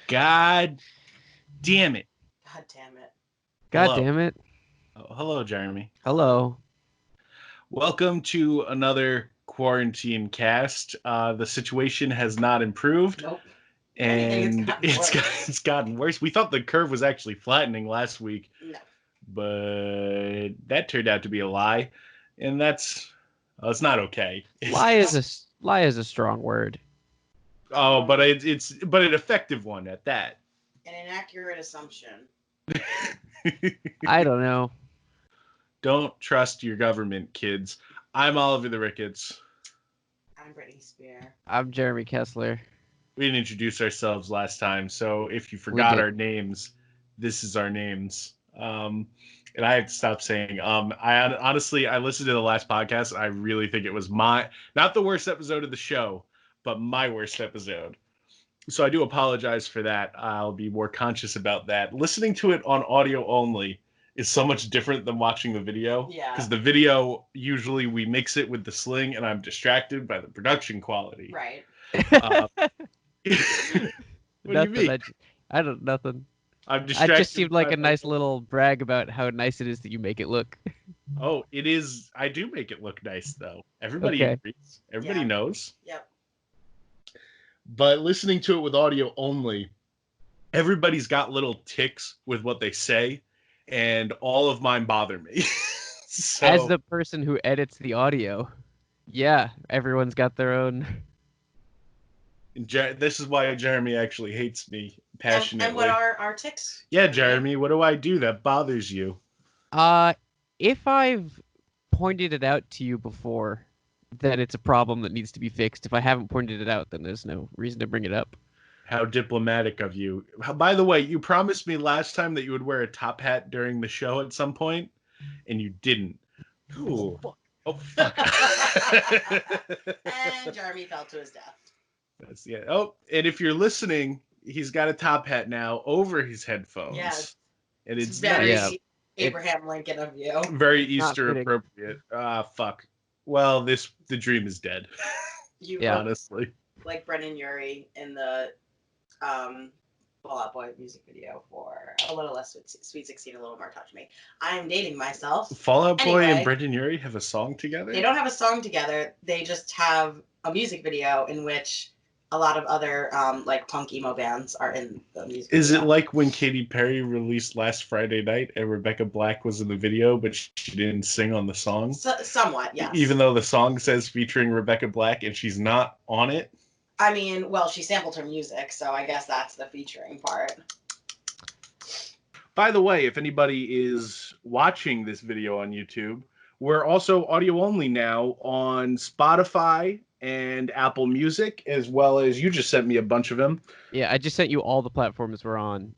God damn it. God damn it. God Hello. damn it. Oh, hello, Jeremy. Hello. Welcome to another quarantine cast. The situation has not improved. Nope. And Anything, it's gotten worse. We thought the curve was actually flattening last week. No. But that turned out to be a lie. And it's not okay. Lie is a strong word. Oh, but it's an effective one at that. An inaccurate assumption. I don't know. Don't trust your government, kids. I'm Oliver the Ricketts. I'm Brittany Spear. I'm Jeremy Kessler. We didn't introduce ourselves last time, so if you forgot our names, this is our names. And I have to stop saying. I listened to the last podcast. I really think it was not the worst episode of the show, but my worst episode. So I do apologize for that. I'll be more conscious about that. Listening to it on audio only is so much different than watching the video. Yeah. Because the video, usually we mix it with the sling, and I'm distracted by the production quality. Right. What do you mean? Nothing. I'm distracted. I just seemed like a nice little brag about how nice it is that you make it look. Oh, it is. I do make it look nice, though. Everybody agrees. Everybody knows. Yep. But listening to it with audio only, everybody's got little ticks with what they say, and all of mine bother me. So, as the person who edits the audio, yeah, everyone's got their own. This is why Jeremy actually hates me passionately. And what are our ticks? Yeah, Jeremy, what do I do that bothers you? If I've pointed it out to you before, that it's a problem that needs to be fixed. If I haven't pointed it out, then there's no reason to bring it up. How diplomatic of you. By the way, you promised me last time that you would wear a top hat during the show at some point, and you didn't. Ooh. Oh, fuck. And Jeremy fell to his death. Oh, and if you're listening, he's got a top hat now over his headphones. Yes. And it's very Abraham Lincoln of you. Very Easter appropriate. Fuck. Well, the dream is dead. Honestly. Like Brendan Urie in the Fall Out Boy music video for A Little Less Sweet 16, A Little More Touch Me. I am dating myself. Fall Out Boy and Brendan Urie have a song together? They don't have a song together. They just have a music video in which a lot of other like punk emo bands are in the music video. Is it like when Katy Perry released Last Friday Night and Rebecca Black was in the video, but she didn't sing on the song? Somewhat, yes. Even though the song says featuring Rebecca Black and she's not on it? I mean, well, she sampled her music, so I guess that's the featuring part. By the way, if anybody is watching this video on YouTube, we're also audio only now on Spotify and Apple Music, as well as you just sent me a bunch of them. Yeah, I just sent you all the platforms we're on.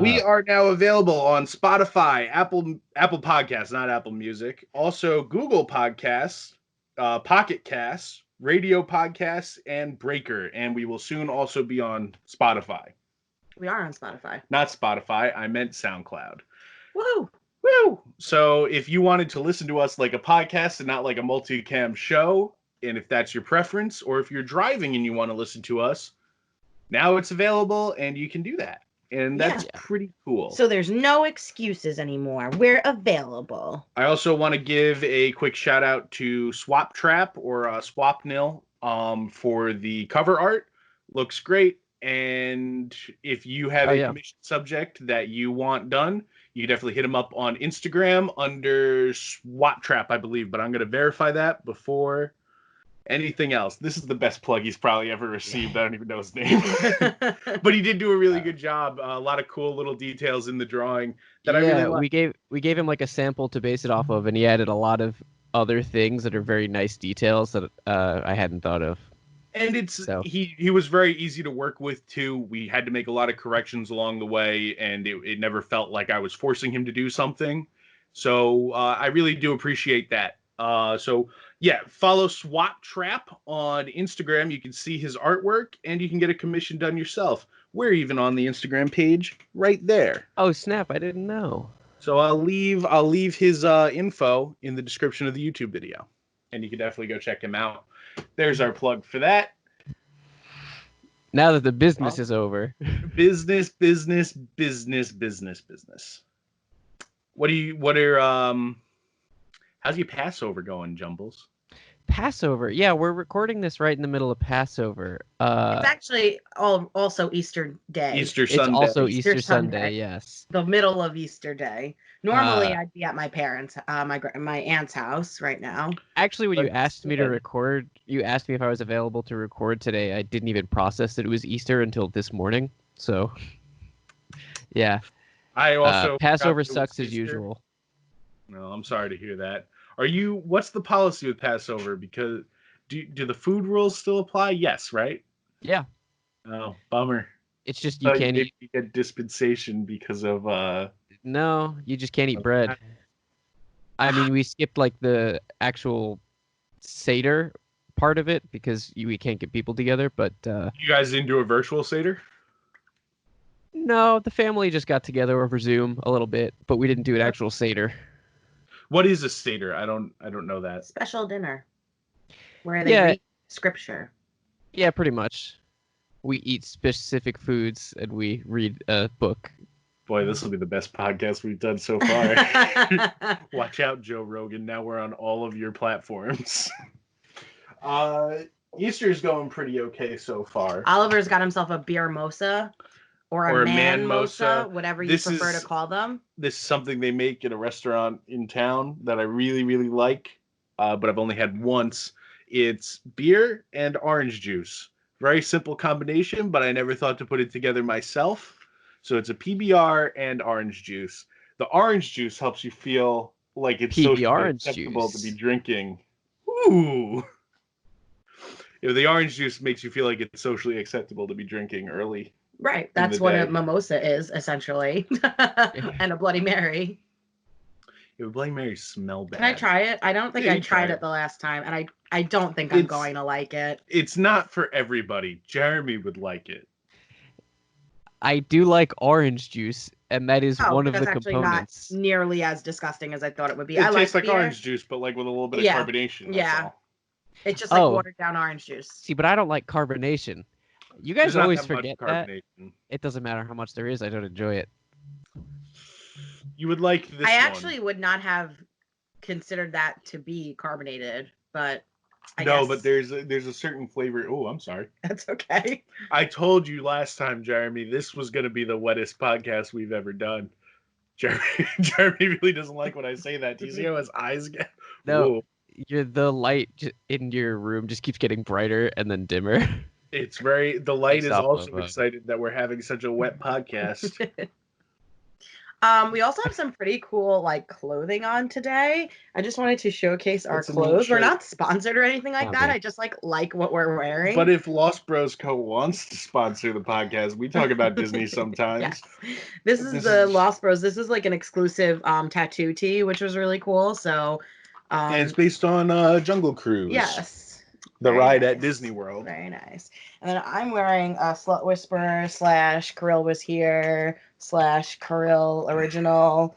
We are now available on Spotify, Apple Podcasts, not Apple Music, also Google Podcasts, Pocket Casts, Radio Podcasts, and Breaker, and we will soon also be on Spotify. We are on Spotify. Not Spotify, I meant SoundCloud. Woo! Woo! So if you wanted to listen to us like a podcast and not like a multicam show, and if that's your preference, or if you're driving and you want to listen to us, now it's available and you can do that. And that's pretty cool. So there's no excuses anymore. We're available. I also want to give a quick shout out to Swap Trap or Swapnil for the cover art. Looks great. And if you have a commission subject that you want done, you can definitely hit him up on Instagram under Swap Trap, I believe. But I'm going to verify that before anything else. This is the best plug he's probably ever received. I don't even know his name. But he did do a really good job. A lot of cool little details in the drawing that I really like. We gave him like a sample to base it off of, and he added a lot of other things that are very nice details that I hadn't thought of. And he was very easy to work with too. We had to make a lot of corrections along the way, and it never felt like I was forcing him to do something. So I really do appreciate that. Follow Swap Trap on Instagram. You can see his artwork, and you can get a commission done yourself. We're even on the Instagram page right there. Oh snap! I didn't know. So I'll leave his info in the description of the YouTube video, and you can definitely go check him out. There's our plug for that. Now that the business is over. Business. How's your Passover going, Jumbles? Passover. Yeah, we're recording this right in the middle of Passover. It's actually also Easter Day. Easter It's Sunday. also Easter Easter Sunday, Sunday. yes. The middle of Easter Day. Normally, I'd be at my parents, my aunt's house right now. Actually, when you But asked me to instead- record, you asked me if I was available to record today. I didn't even process that it was Easter until this morning. So, yeah. I also Passover forgot it was sucks as Easter. usual. No, I'm sorry to hear that. What's the policy with Passover? Because do the food rules still apply? Yes, right? Yeah. Oh, bummer. It's just you can't eat. You get dispensation because of No, you just can't eat bread. I mean, we skipped like the actual Seder part of it because we can't get people together, but You guys didn't do a virtual Seder? no, the family just got together over Zoom a little bit, but we didn't do an actual Seder. What is a Seder? I don't know that. Special dinner where they read scripture. Yeah, pretty much. We eat specific foods and we read a book. Boy, this will be the best podcast we've done so far. Watch out, Joe Rogan. Now we're on all of your platforms. Easter's going pretty okay so far. Oliver's got himself a beer mosa or a man mosa, whatever you prefer to call them. This is something they make at a restaurant in town that I really, really like, but I've only had once. It's beer and orange juice. Very simple combination, but I never thought to put it together myself. So it's a PBR and orange juice. The orange juice helps you feel like it's socially acceptable to be drinking. Ooh. The orange juice makes you feel like it's socially acceptable to be drinking early. Right. That's what a mimosa is, essentially. And a Bloody Mary. Yeah, Bloody Mary smell bad. Can I try it? I don't think I tried it the last time, and I don't think I'm going to like it. It's not for everybody. Jeremy would like it. I do like orange juice, and that is one of the components. Not nearly as disgusting as I thought it would be. It tastes like orange juice, but like with a little bit of carbonation. That's all. It's just like watered down orange juice. See, but I don't like carbonation. You guys always forget that. It doesn't matter how much there is. I don't enjoy it. You would like this one. I actually would not have considered that to be carbonated, but I guess. But there's a certain flavor. Oh, I'm sorry. That's okay. I told you last time, Jeremy, this was going to be the wettest podcast we've ever done. Jeremy really doesn't like when I say that. Do you see how his eyes get? No, the light in your room just keeps getting brighter and then dimmer. It's the light is also excited that we're having such a wet podcast. We also have some pretty cool clothing on today. I just wanted to showcase our clothes. We're not sponsored or anything like that. I just like what we're wearing. But if Lost Bros Co wants to sponsor the podcast, we talk about Disney sometimes. Yes. This is the Lost Bros. This is like an exclusive tattoo tee, which was really cool. So and it's based on Jungle Cruise. Yes. The ride at Disney World. Very nice. And then I'm wearing a Slut Whisperer / Kirill Was Here / Kirill original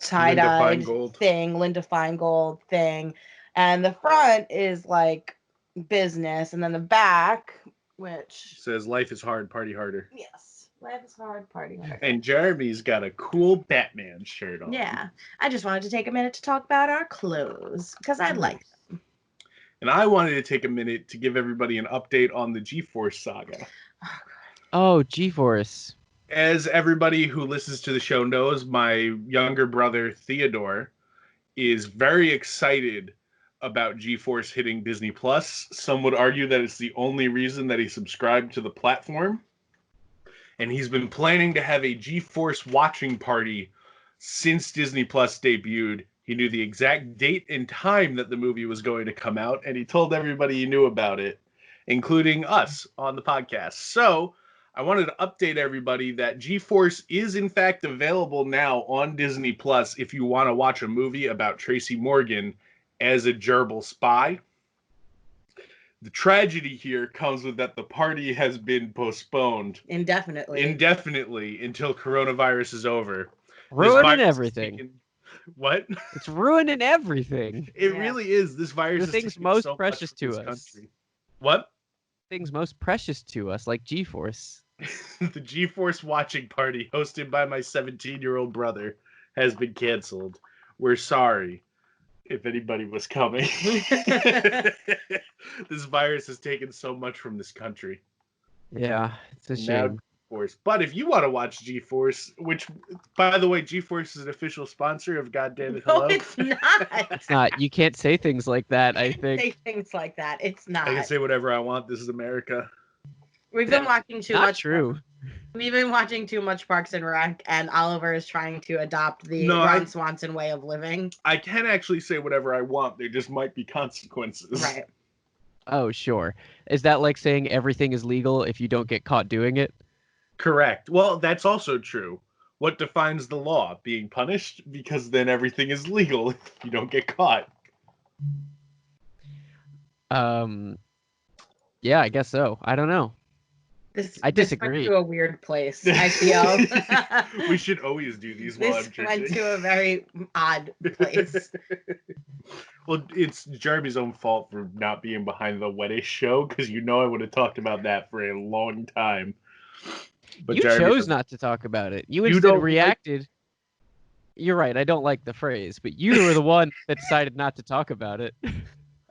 tie-dyed thing, Linda Feingold thing. And the front is like business. And then the back, which says life is hard, party harder. Yes. Life is hard, party harder. And Jeremy's got a cool Batman shirt on. Yeah. I just wanted to take a minute to talk about our clothes because I like them. And I wanted to take a minute to give everybody an update on the G-Force saga. Oh, G-Force. As everybody who listens to the show knows, my younger brother, Theodore, is very excited about G-Force hitting Disney+. Some would argue that it's the only reason that he subscribed to the platform. And he's been planning to have a G-Force watching party since Disney+ debuted. He knew the exact date and time that the movie was going to come out, and he told everybody he knew about it, including us on the podcast. So I wanted to update everybody that G-Force is in fact available now on Disney Plus if you want to watch a movie about Tracy Morgan as a gerbil spy. The tragedy here comes with that the party has been postponed indefinitely until coronavirus is over. Ruining everything. What? It's ruining everything. It really is. This virus the thing's most precious to us. Country. What? things most precious to us, like G-Force. The G-Force watching party hosted by my 17-year-old brother has been canceled. We're sorry if anybody was coming. This virus has taken so much from this country. Yeah, it's a shame. Now G-Force. But if you want to watch G-Force, which, by the way, G-Force is an official sponsor of God Damnit, Hello. No, it's not. It's not. You can't say things like that, I think. Say things like that. It's not. I can say whatever I want. This is America. We've been watching too Not much. true. We've been watching too much Parks and Rec, and Oliver is trying to adopt the Ron Swanson way of living. I can actually say whatever I want. There just might be consequences. Right. Oh, sure. Is that like saying everything is legal if you don't get caught doing it? Correct. Well, that's also true. What defines the law? Being punished? Because then everything is legal if you don't get caught. Yeah, I guess so. I don't know. I disagree. This went to a weird place, I feel. We should always do these while I'm This drinking. went to a very odd place. Well, it's Jeremy's own fault for not being behind the Weddish show, because you know I would have talked about that for a long time. But You Jeremy chose not to talk about it. You instead reacted. You're right. I don't like the phrase, but you were the one that decided not to talk about it.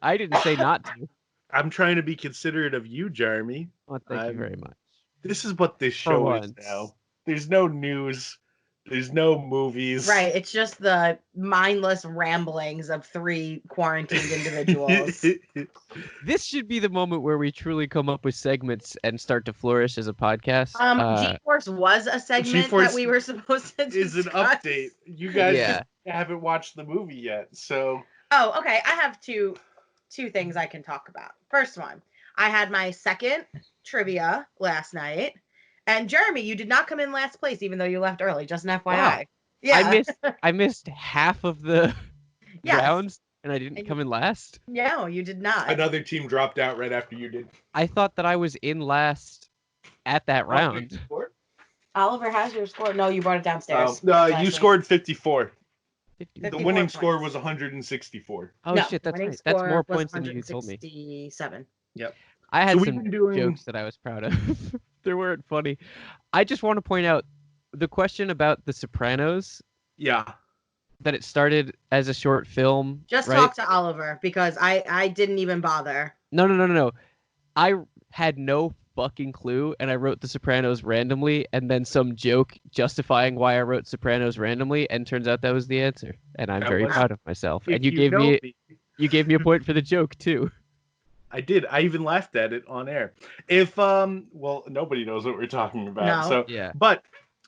I didn't say not to. I'm trying to be considerate of you, Jeremy. Well, thank you very much. This is what this show is now. There's no news. There's no movies. Right. It's just the mindless ramblings of three quarantined individuals. This should be the moment where we truly come up with segments and start to flourish as a podcast. G-Force was a segment G-Force that we were supposed to discuss. Is an update. You guys just haven't watched the movie yet, so. Oh, okay. I have two things I can talk about. First one, I had my second trivia last night, and Jeremy, you did not come in last place, even though you left early. Just an FYI. Wow. Yeah, I missed half of the rounds, and I didn't come in last. No, you did not. Another team dropped out right after you did. I thought that I was in last at that round. Oliver has your score. No, you brought it downstairs. No, you scored 54. 54. The winning score was 164. Oh shit, that's right. That's more points than you told me. 67. Yep. I had some jokes that I was proud of. They weren't funny. I just want to point out the question about The Sopranos. Yeah. That it started as a short film. Just talk to Oliver, because I didn't even bother. No. I had no fucking clue, and I wrote The Sopranos randomly, and then some joke justifying why I wrote Sopranos randomly, and turns out that was the answer. And I'm very proud of myself. And you gave me a point for the joke too. I did. I even laughed at it on air. If well, nobody knows what we're talking about. No. So yeah. But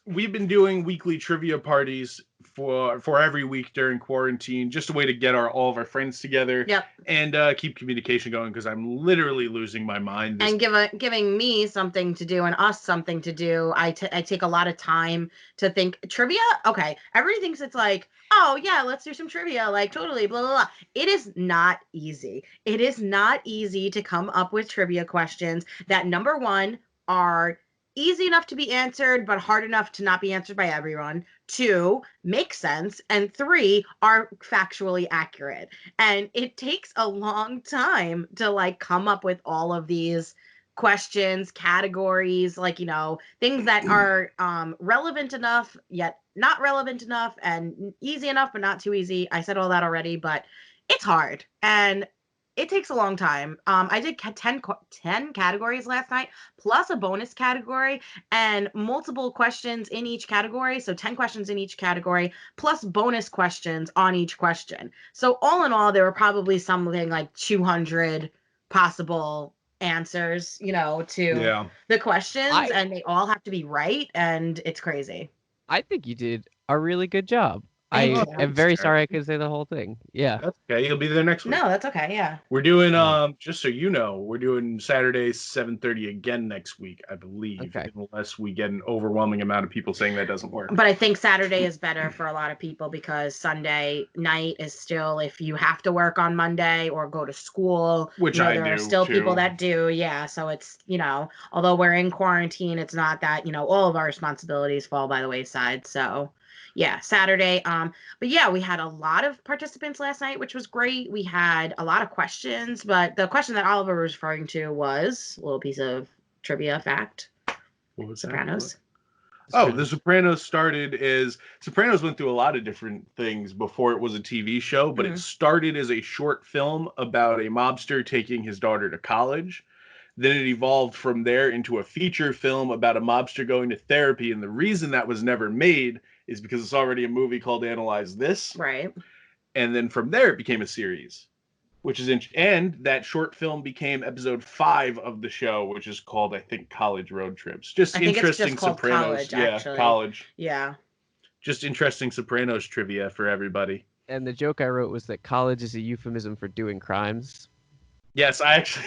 we've been doing weekly trivia parties for every week during quarantine, just a way to get all of our friends together. Yep. And keep communication going, because I'm literally losing my mind. And giving me something to do and us something to do. I take a lot of time to think. Trivia? Okay. Everybody thinks it's like, oh yeah, let's do some trivia, like totally, blah, blah, blah. It is not easy. It is not easy to come up with trivia questions that, number one, are easy enough to be answered, but hard enough to not be answered by everyone. 2, make sense. And 3, are factually accurate. And it takes a long time to like come up with all of these questions, categories, like, you know, things that are relevant enough, yet not relevant enough, and easy enough, but not too easy. I said all that already, but it's hard. And it takes a long time. I did 10 categories last night, plus a bonus category, and multiple questions in each category. So 10 questions in each category, plus bonus questions on each question. So all in all, there were probably something like 200 possible answers, you know, to the questions, and they all have to be right, and it's crazy. I think you did a really good job. I am very sorry I couldn't say the whole thing. Yeah. That's okay. You'll be there next week. No, that's okay. Yeah. We're doing just so you know, we're doing Saturday 7:30 again next week, I believe. Okay. Unless we get an overwhelming amount of people saying that doesn't work. But I think Saturday is better for a lot of people, because Sunday night is still, if you have to work on Monday or go to school, which you know, I there do are still too. people that do. Yeah. So it's, you know, although we're in quarantine, it's not that, you know, all of our responsibilities fall by the wayside. So yeah, Saturday. But yeah, we had a lot of participants last night, which was great. We had a lot of questions, but the question that Oliver was referring to was a little piece of trivia fact. What was Sopranos. Oh, The Sopranos Sopranos went through a lot of different things before it was a TV show, but it started as a short film about a mobster taking his daughter to college. Then it evolved from there into a feature film about a mobster going to therapy. And the reason that was never made is because it's already a movie called Analyze This. Right. And then from there, it became a series, which is and that short film became episode 5 of the show, which is called, I think, College Road Trips. Just interesting Sopranos. College, actually. College. Yeah. Just interesting Sopranos trivia for everybody. And the joke I wrote was that college is a euphemism for doing crimes. Yes, I actually...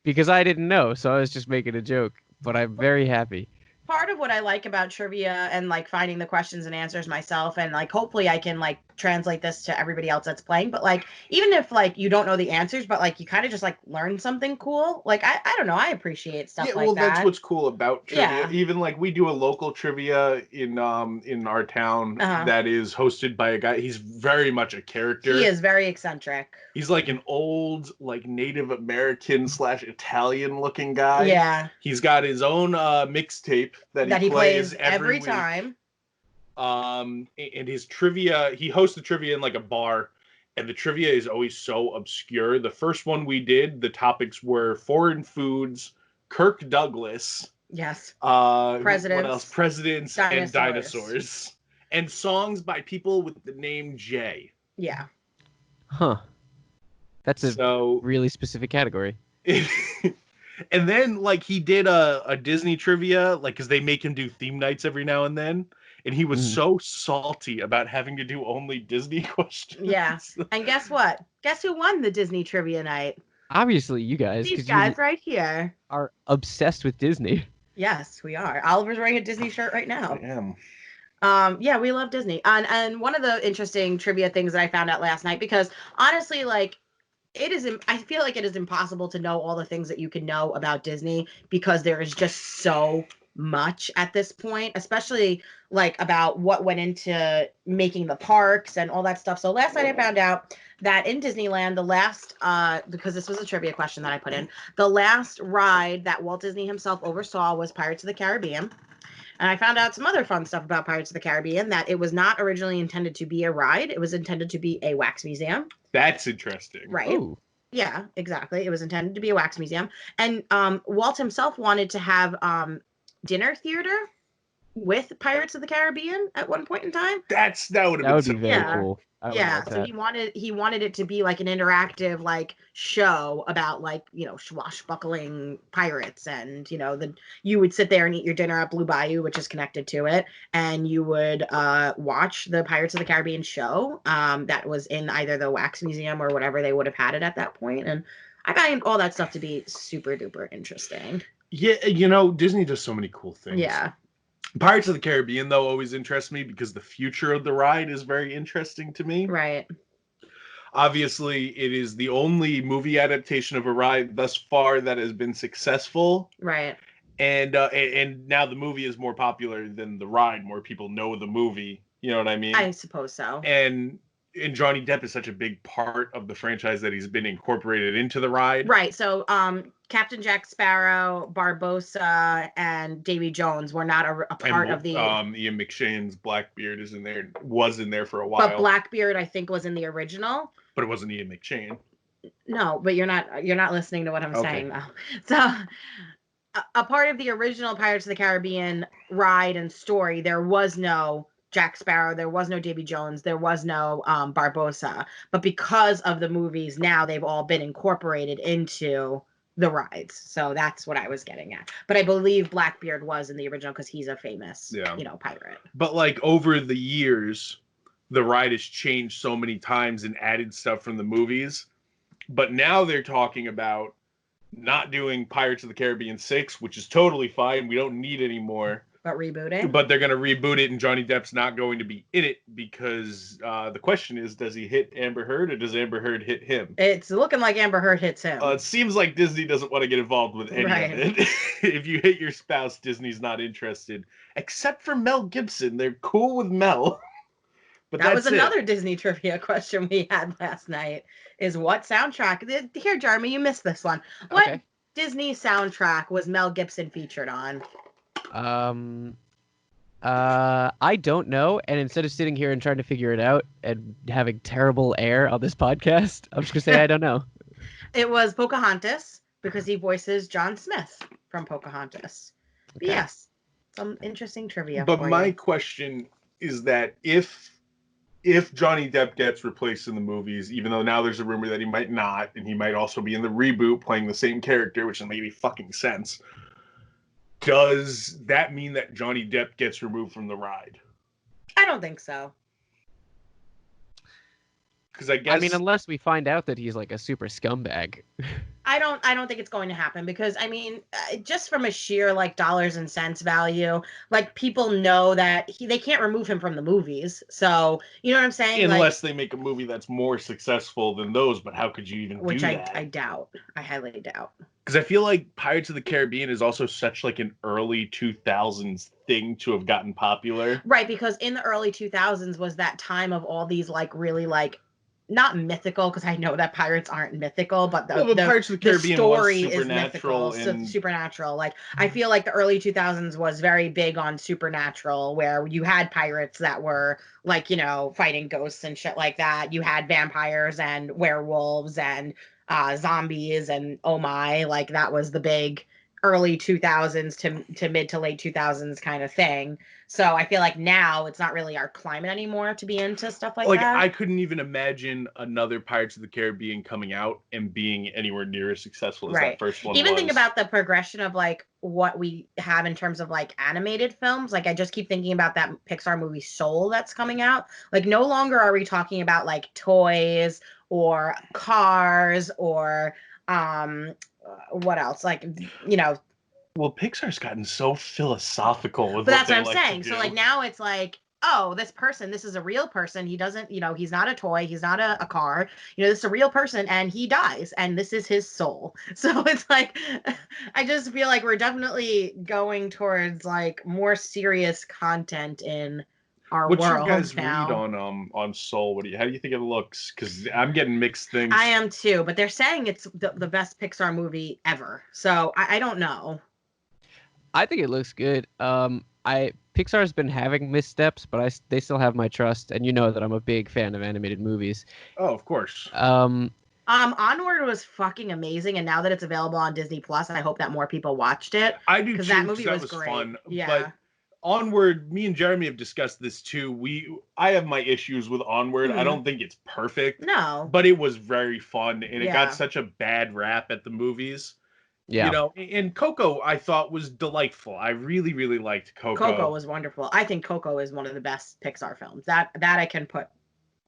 Because I didn't know, so I was just making a joke, but I'm very happy. Part of what I like about trivia and like finding the questions and answers myself, and like hopefully I can like translate this to everybody else that's playing, but like even if like you don't know the answers, but like you kind of just like learn something cool, like I don't know, I appreciate stuff like that. Well, that's what's cool about trivia. Yeah. Even like we do a local trivia in our town that is hosted by a guy. He's very much a character. He is very eccentric. He's like an old like Native American / Italian looking guy. Yeah. He's got his own mixtape that he plays every week. Time. And his trivia, he hosts the trivia in like a bar, and the trivia is always so obscure. The first one we did, the topics were foreign foods, Kirk Douglas, yes, presidents, what else? Presidents and dinosaurs, and songs by people with the name Jay. Yeah. Huh. That's a really specific category. And then like he did a Disney trivia, like because they make him do theme nights every now and then. And he was so salty about having to do only Disney questions. Yeah. And guess what? Guess who won the Disney trivia night? Obviously, you guys. These guys right here are obsessed with Disney. Yes, we are. Oliver's wearing a Disney shirt right now. I am. Yeah, we love Disney. And one of the interesting trivia things that I found out last night, because honestly, like, I feel like it is impossible to know all the things that you can know about Disney because there is just so much at this point, especially like about what went into making the parks and all that stuff. So last night I found out that in Disneyland, the last, because this was a trivia question that I put in, the last ride that Walt Disney himself oversaw was Pirates of the Caribbean. And I found out some other fun stuff about Pirates of the Caribbean, that it was not originally intended to be a ride. It was intended to be a wax museum. That's interesting. Right. Ooh. Yeah, exactly. It was intended to be a wax museum. And Walt himself wanted to have dinner theater with Pirates of the Caribbean at one point in time. That would be very cool. Yeah, so he wanted it to be like an interactive like show about like, you know, swashbuckling pirates, and you know, you would sit there and eat your dinner at Blue Bayou, which is connected to it, and you would watch the Pirates of the Caribbean show that was in either the Wax Museum or whatever they would have had it at that point. And I find all that stuff to be super duper interesting. Yeah, you know, Disney does so many cool things. Yeah. Pirates of the Caribbean, though, always interests me because the future of the ride is very interesting to me. Right. Obviously, it is the only movie adaptation of a ride thus far that has been successful. Right. And now the movie is more popular than the ride. More people know the movie. You know what I mean? I suppose so. And Johnny Depp is such a big part of the franchise that he's been incorporated into the ride. Right. So, Captain Jack Sparrow, Barbossa, and Davy Jones were not a part of the. Ian McShane's Blackbeard was in there for a while. But Blackbeard, I think, was in the original. But it wasn't Ian McShane. No, but you're not listening to what I'm saying though. So, a part of the original Pirates of the Caribbean ride and story, there was no Jack Sparrow, there was no Davy Jones, there was no Barbossa. But because of the movies, now they've all been incorporated into the rides. So that's what I was getting at. But I believe Blackbeard was in the original because he's a famous, pirate. But like over the years, the ride has changed so many times and added stuff from the movies. But now they're talking about not doing Pirates of the Caribbean 6, which is totally fine. We don't need any more. But rebooting? But they're going to reboot it, and Johnny Depp's not going to be in it because the question is, does he hit Amber Heard or does Amber Heard hit him? It's looking like Amber Heard hits him. It seems like Disney doesn't want to get involved with any of it. If you hit your spouse, Disney's not interested. Except for Mel Gibson. They're cool with Mel. But that was another Disney trivia question we had last night, is what soundtrack? Here, Jeremy, you missed this one. What Disney soundtrack was Mel Gibson featured on? I don't know, and instead of sitting here and trying to figure it out and having terrible air on this podcast, I'm just gonna say I don't know. It was Pocahontas, because he voices John Smith from Pocahontas. Okay. Yes, some interesting trivia. But my question is that if Johnny Depp gets replaced in the movies, even though now there's a rumor that he might not, and he might also be in the reboot playing the same character, which doesn't make any fucking sense. Does that mean that Johnny Depp gets removed from the ride? I don't think so. Because I mean, unless we find out that he's like a super scumbag. I don't think it's going to happen, because I mean, just from a sheer like dollars and cents value, like people know that they can't remove him from the movies. So you know what I'm saying? Unless they make a movie that's more successful than those, but how could you even do that? I doubt. I highly doubt. Because I feel like Pirates of the Caribbean is also such like an early 2000s thing to have gotten popular. Right, because in the early 2000s was that time of all these like really like, not mythical, because I know that pirates aren't mythical, but the Pirates of the Caribbean story is mythical, supernatural. Like I feel like the early 2000s was very big on supernatural, where you had pirates that were like, you know, fighting ghosts and shit like that. You had vampires and werewolves and zombies and oh my, like that was the big early 2000s to mid to late 2000s kind of thing. So I feel like now it's not really our climate anymore to be into stuff like that. Like I couldn't even imagine another Pirates of the Caribbean coming out and being anywhere near as successful as that first one Even think about the progression of like what we have in terms of like animated films. Like I just keep thinking about that Pixar movie Soul that's coming out. Like no longer are we talking about like toys or cars or what else? Like, you know. Well, Pixar's gotten so philosophical with but that's what I'm saying. So like now it's like, oh, this person, this is a real person. He doesn't, you know, he's not a toy. He's not a car. You know, this is a real person and he dies and this is his soul. So it's like, I just feel like we're definitely going towards like more serious content in our world. What's your guys' read on Soul? How do you think it looks? Because I'm getting mixed things. I am too, but they're saying it's the best Pixar movie ever. So I don't know. I think it looks good. Pixar's been having missteps, but they still have my trust, and you know that I'm a big fan of animated movies. Oh, of course. Onward was fucking amazing, and now that it's available on Disney Plus, I hope that more people watched it. I do too, because that movie was great. Fun. Yeah. But Onward, me and Jeremy have discussed this too. I have my issues with Onward. I don't think it's perfect. No. But it was very fun, and it got such a bad rap at the movies. Yeah. You know, and Coco I thought was delightful. I really, really liked Coco. Coco was wonderful. I think Coco is one of the best Pixar films. That I can put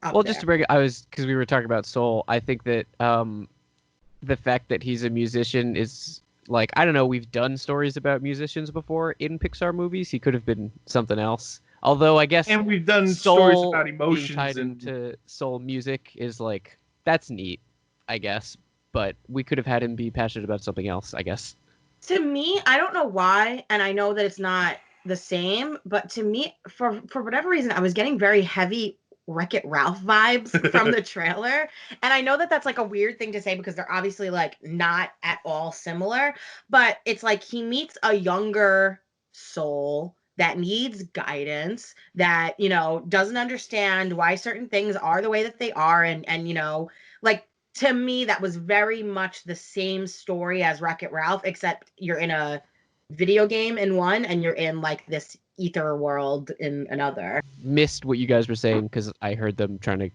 up well, there. just to bring it, because we were talking about Soul, I think that the fact that he's a musician is like, I don't know, we've done stories about musicians before in Pixar movies. He could have been something else. Although I guess and we've done stories about emotions being tied into soul music is like, that's neat, I guess. But we could have had him be passionate about something else, I guess. To me, I don't know why, and I know that it's not the same, but to me, for whatever reason, I was getting very heavy Wreck-It Ralph vibes from the trailer. And I know that that's like a weird thing to say because they're obviously like not at all similar, but it's like he meets a younger soul that needs guidance, that, you know, doesn't understand why certain things are the way that they are. And you know, like, to me, that was very much the same story as Wreck-It Ralph, except you're in a video game in one and you're in like this ether world in another. Missed what you guys were saying because I heard them trying to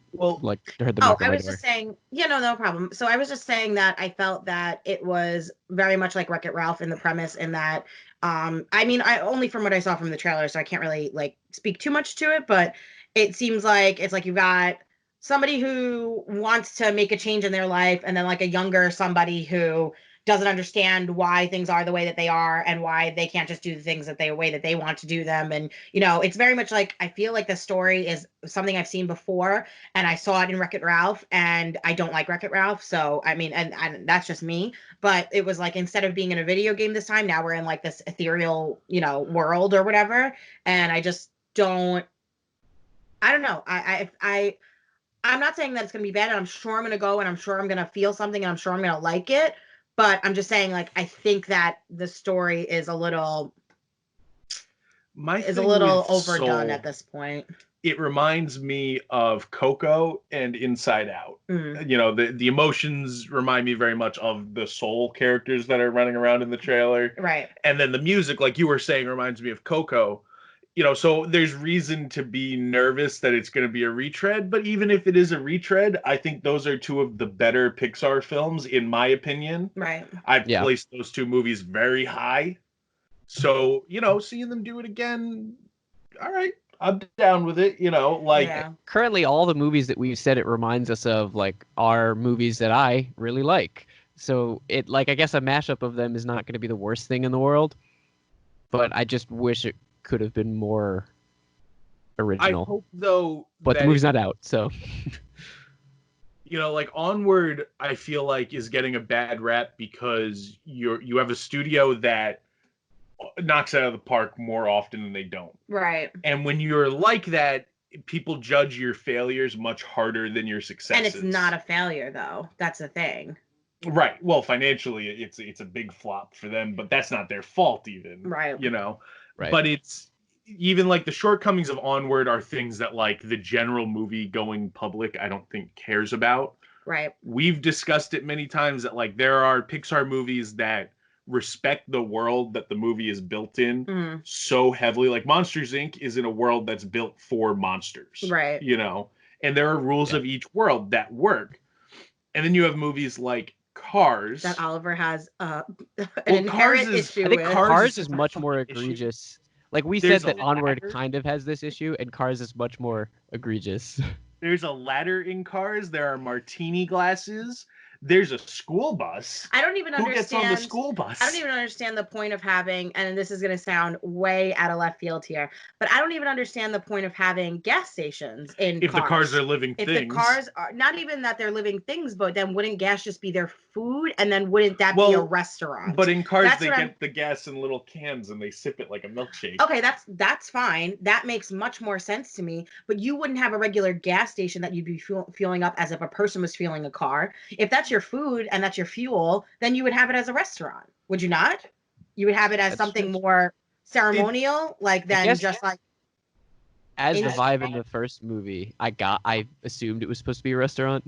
heard them. I was just saying, no problem. So I was just saying that I felt that it was very much like Wreck-It Ralph in the premise, in that I mean, I only from what I saw from the trailer, so I can't really like speak too much to it, but it seems like it's like you got somebody who wants to make a change in their life, and then like a younger somebody who doesn't understand why things are the way that they are and why they can't just do the things that the way that they want to do them. And, you know, it's very much like, I feel like the story is something I've seen before, and I saw it in Wreck-It Ralph, and I don't like Wreck-It Ralph. So, I mean, and that's just me, but it was like, instead of being in a video game this time, now we're in like this ethereal, you know, world or whatever. And I just don't know. I'm not saying that it's going to be bad, and I'm sure I'm going to go, and I'm sure I'm going to feel something, and I'm sure I'm going to like it. But I'm just saying, like, I think that the story is a little overdone at this point. It reminds me of Coco and Inside Out. You know, the emotions remind me very much of the Soul characters that are running around in the trailer. Right. And then the music, like you were saying, reminds me of Coco. You know, so there's reason to be nervous that it's going to be a retread, but even if it is a retread, I think those are two of the better Pixar films, in my opinion. Right. I've placed those two movies very high. So, you know, seeing them do it again, all right, I'm down with it, you know, like... Yeah. Currently, all the movies that we've said it reminds us of, like, are movies that I really like. So, it, like, I guess a mashup of them is not going to be the worst thing in the world, but I just wish it could have been more original. I hope, though, but the movie's not out, so you know, like Onward, I feel like is getting a bad rap because you have a studio that knocks it out of the park more often than they don't. Right. And when you're like that, people judge your failures much harder than your successes. And it's not a failure, though. That's the thing. Right. Well, financially, it's a big flop for them, but that's not their fault even. Right. You know. Right. But it's even like the shortcomings of Onward are things that like the general movie going public, I don't think cares about. Right. We've discussed it many times that like there are Pixar movies that respect the world that the movie is built in so heavily. Like Monsters Inc. is in a world that's built for monsters. Right. You know, and there are rules of each world that work. And then you have movies like Cars that Oliver has an inherent issue with. I think Cars is much more egregious. Like we said that Onward kind of has this issue, and Cars is much more egregious. There's a ladder in Cars. There are martini glasses. There's a school bus. I don't even understand. Who gets on the school bus? I don't even understand the point of having, and this is going to sound way out of left field here, but I don't even understand the point of having gas stations in If cars. the cars are living things. If the cars are, not even that they're living things, but then wouldn't gas just be their food? And then wouldn't that be a restaurant? But in Cars, they get the gas in little cans and they sip it like a milkshake. Okay, that's fine. That makes much more sense to me. But you wouldn't have a regular gas station that you'd be fueling up as if a person was fueling a car. If that's your food and that's your fuel, then you would have it as a restaurant. Would you not? You would have it as something more ceremonial, like than just like. As the vibe in the first movie, I assumed it was supposed to be a restaurant.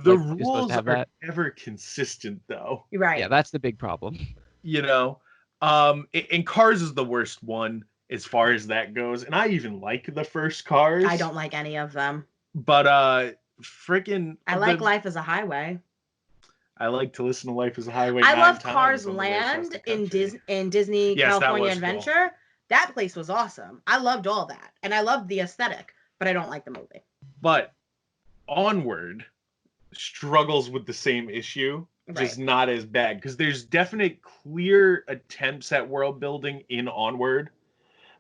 The rules are never consistent, though. Right. Yeah, that's the big problem. You know, and Cars is the worst one as far as that goes. And I even like the first Cars. I don't like any of them. But freaking. I like Life as a Highway. I like to listen to Life as a Highway. I love Cars Land in Disney California Adventure. Cool. That place was awesome. I loved all that. And I loved the aesthetic, but I don't like the movie. But Onward struggles with the same issue, just not as bad. Because there's definite clear attempts at world building in Onward.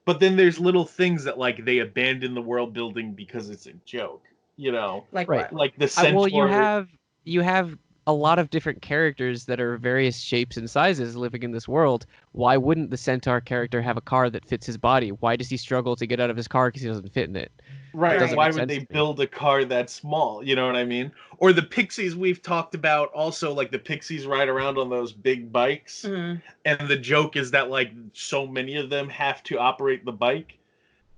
But then there's little things that like they abandon the world building because it's a joke. You know? Like what? Like the centaur. Well, you have a lot of different characters that are various shapes and sizes living in this world. Why wouldn't the centaur character have a car that fits his body? Why does he struggle to get out of his car because he doesn't fit in it? Right. Why would they build a car that small? You know what I mean? Or the Pixies we've talked about also, like the Pixies ride around on those big bikes. And the joke is that like so many of them have to operate the bike.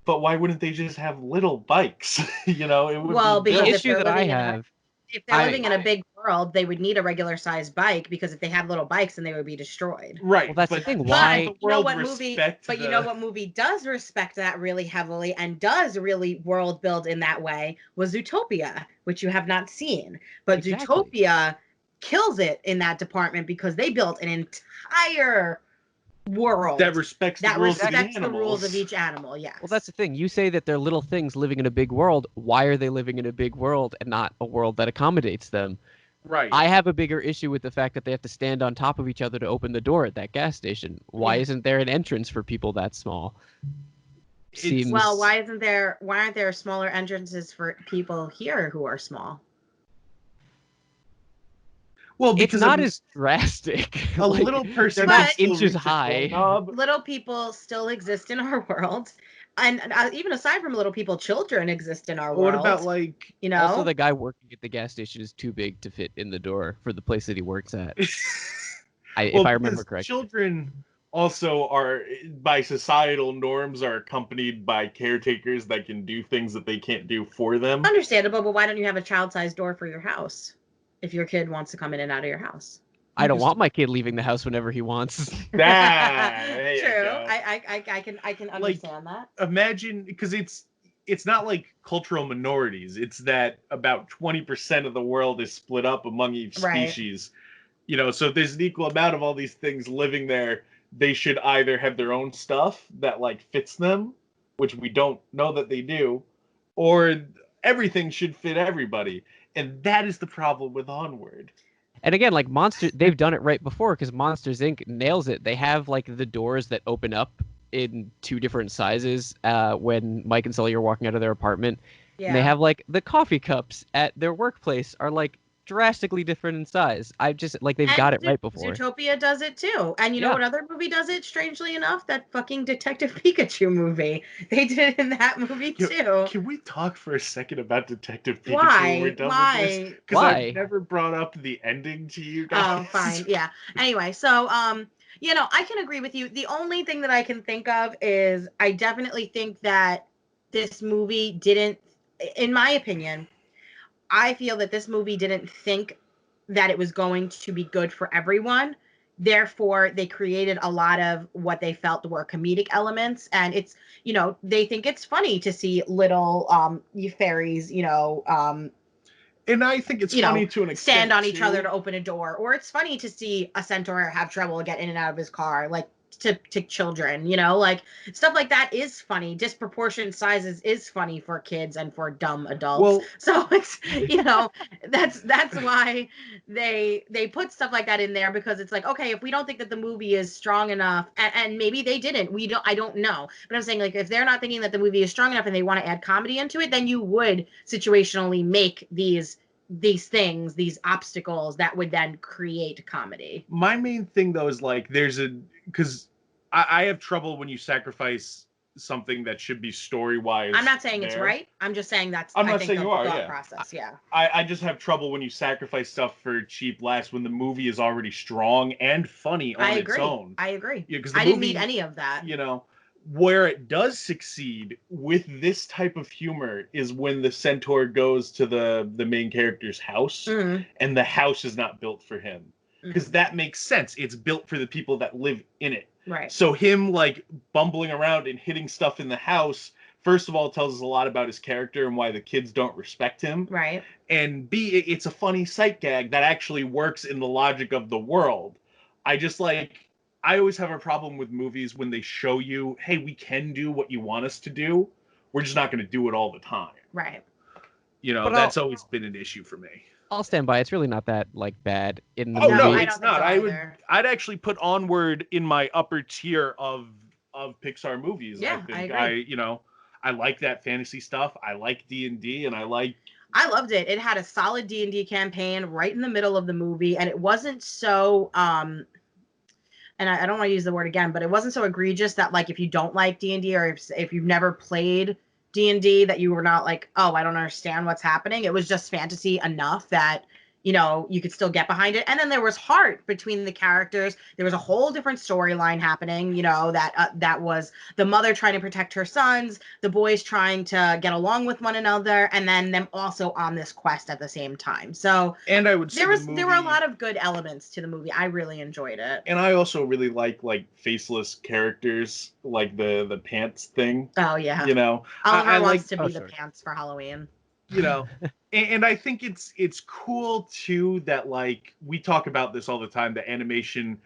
But why wouldn't they just have little bikes? You know, it would be the issue that I have. If they're living in a big world, they would need a regular sized bike because if they had little bikes, then they would be destroyed. Right. Well, that's the thing. Why? You know what movie does respect that really heavily and does really world build in that way was Zootopia, which you have not seen. But Zootopia kills it in that department because they built an entire world that respects the rules of each animal. Yes. Well, that's the thing. You say that they're little things living in a big world. Why are they living in a big world and not a world that accommodates them? Right. I have a bigger issue with the fact that they have to stand on top of each other to open the door at that gas station. Why isn't there an entrance for people that small? Seems... Well, why aren't there smaller entrances for people here who are small? Well, because it's not as drastic. A like, little person, they're just inches high. Little people still exist in our world, and even aside from little people, children exist in our world. What about like Also, the guy working at the gas station is too big to fit in the door for the place that he works at. If I remember correctly, children also are, by societal norms, are accompanied by caretakers that can do things that they can't do for them. Understandable, but why don't you have a child-sized door for your house if your kid wants to come in and out of your house? I don't want my kid leaving the house whenever he wants. True. I can understand that. Imagine, because it's not like cultural minorities. It's that about 20% of the world is split up among each species. You know, so if there's an equal amount of all these things living there, they should either have their own stuff that like fits them, which we don't know that they do, or everything should fit everybody. And that is the problem with Onward. And again, like they've done it right before, because Monsters Inc. nails it. They have like the doors that open up in 2 different sizes when Mike and Sully are walking out of their apartment. Yeah. And they have like the coffee cups at their workplace are like drastically different in size. I just like they've got it right before. Zootopia does it too. And you know what other movie does it, strangely enough? That fucking Detective Pikachu movie. They did it in that movie too. Can we talk for a second about Detective Pikachu when we're done with this? Because I've never brought up the ending to you guys. Oh, fine. Yeah. Anyway, so you know, I can agree with you. The only thing that I can think of is I definitely think that this movie didn't, in my opinion, I feel that this movie didn't think that it was going to be good for everyone. Therefore, they created a lot of what they felt were comedic elements. And it's, you know, they think it's funny to see little fairies, you know, and I think it's funny to an extent stand on each other to open a door, or it's funny to see a centaur have trouble get in and out of his car, like to children, you know, like stuff like that is funny. Disproportionate sizes is funny for kids and for dumb adults. Well, so it's, you know, that's why they put stuff like that in there, because it's like, okay, if we don't think that the movie is strong enough, and maybe they didn't, I don't know, but I'm saying, like, if they're not thinking that the movie is strong enough and they want to add comedy into it, then you would situationally make these things, these obstacles that would then create comedy. My main thing though is like, because I have trouble when you sacrifice something that should be story-wise. I'm not saying it's right. I'm just saying that's I think the thought process. Yeah. I just have trouble when you sacrifice stuff for cheap laughs when the movie is already strong and funny on its own. I agree. Yeah, because I didn't need any of that. You know, where it does succeed with this type of humor is when the centaur goes to the main character's house, and the house is not built for him. Because that makes sense. It's built for the people that live in it. Right. So him like bumbling around and hitting stuff in the house, first of all, tells us a lot about his character and why the kids don't respect him. Right. And B, it's a funny sight gag that actually works in the logic of the world. I always have a problem with movies when they show you, hey, we can do what you want us to do. We're just not going to do it all the time. Right. You know, that's always been an issue for me. I'll stand by. It's really not that like bad in the movie. No, it's not. I'd actually put Onward in my upper tier of Pixar movies. Yeah, I think agree. I like that fantasy stuff. I like D&D, and I loved it. It had a solid D&D campaign right in the middle of the movie, and it wasn't so and I don't want to use the word again, but it wasn't so egregious that, like, if you don't like D&D, or if you've never played D&D, that you were not like, oh, I don't understand what's happening. It was just fantasy enough that, you know, you could still get behind it. And then there was heart between the characters. There was a whole different storyline happening, you know, that was the mother trying to protect her sons, the boys trying to get along with one another, and then them also on this quest at the same time. So, and I would say there were a lot of good elements to the movie. I really enjoyed it. And I also really like faceless characters, like the pants thing. Oh yeah. You know, Oliver wants to be the pants for Halloween. You know, and I think it's cool too that, like, we talk about this all the time, that animation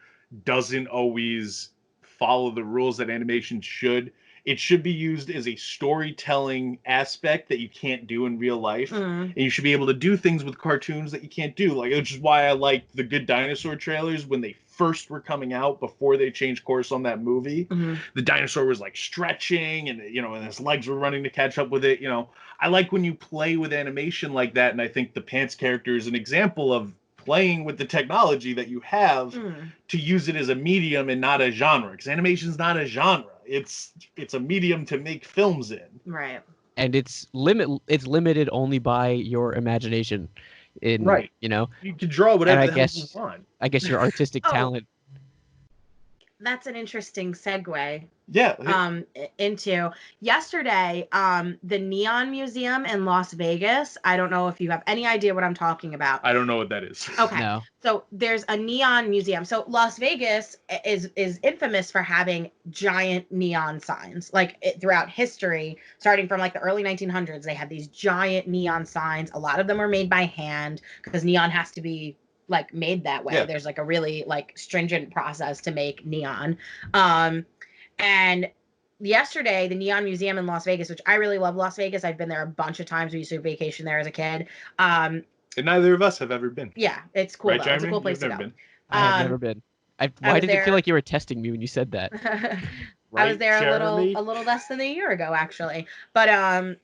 doesn't always follow the rules that animation should. It should be used as a storytelling aspect that you can't do in real life. And you should be able to do things with cartoons that you can't do. Like, which is why I liked the Good Dinosaur trailers when they first were coming out before they changed course on that movie. The dinosaur was like stretching and, you know, and his legs were running to catch up with it. You know, I like when you play with animation like that. And I think the Pants character is an example of playing with the technology that you have to use it as a medium and not a genre, because animation is not a genre. It's a medium to make films in. Right. And it's limited only by your imagination. Right. You know, you can draw whatever the hell you want. I guess your artistic talent. That's an interesting segue. Yeah. Into yesterday, the Neon Museum in Las Vegas. I don't know if you have any idea what I'm talking about. I don't know what that is. Okay. No. So there's a neon museum. So Las Vegas is infamous for having giant neon signs. Like throughout history, starting from like the early 1900s, they had these giant neon signs. A lot of them were made by hand because neon has to be like made that way. There's like a really like stringent process to make neon. And yesterday, the Neon Museum in Las Vegas, which I really love Las Vegas. I've been there a bunch of times. We used to vacation there as a kid. And neither of us have ever been. Yeah, it's cool. Right, though. It's a cool place to go. Been. I have never been. Why did it feel like you were testing me when you said that? I was there a little less than a year ago, actually. But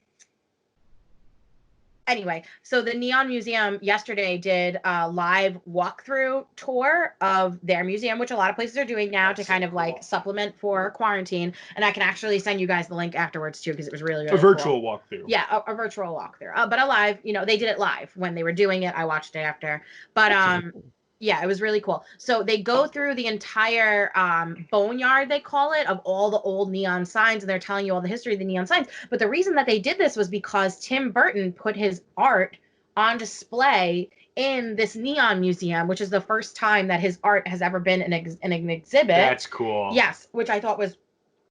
anyway, so the Neon Museum yesterday did a live walkthrough tour of their museum, which a lot of places are doing now to kind of like supplement for quarantine. And I can actually send you guys the link afterwards too, because it was really, really a virtual cool. walkthrough. Yeah, a virtual walkthrough. But a live, you know, they did it live when they were doing it. I watched it after. But yeah, it was really cool. So they go through the entire boneyard, they call it, of all the old neon signs, and they're telling you all the history of the neon signs. But the reason that they did this was because Tim Burton put his art on display in this neon museum, which is the first time that his art has ever been in an exhibit. That's cool. Yes, which I thought was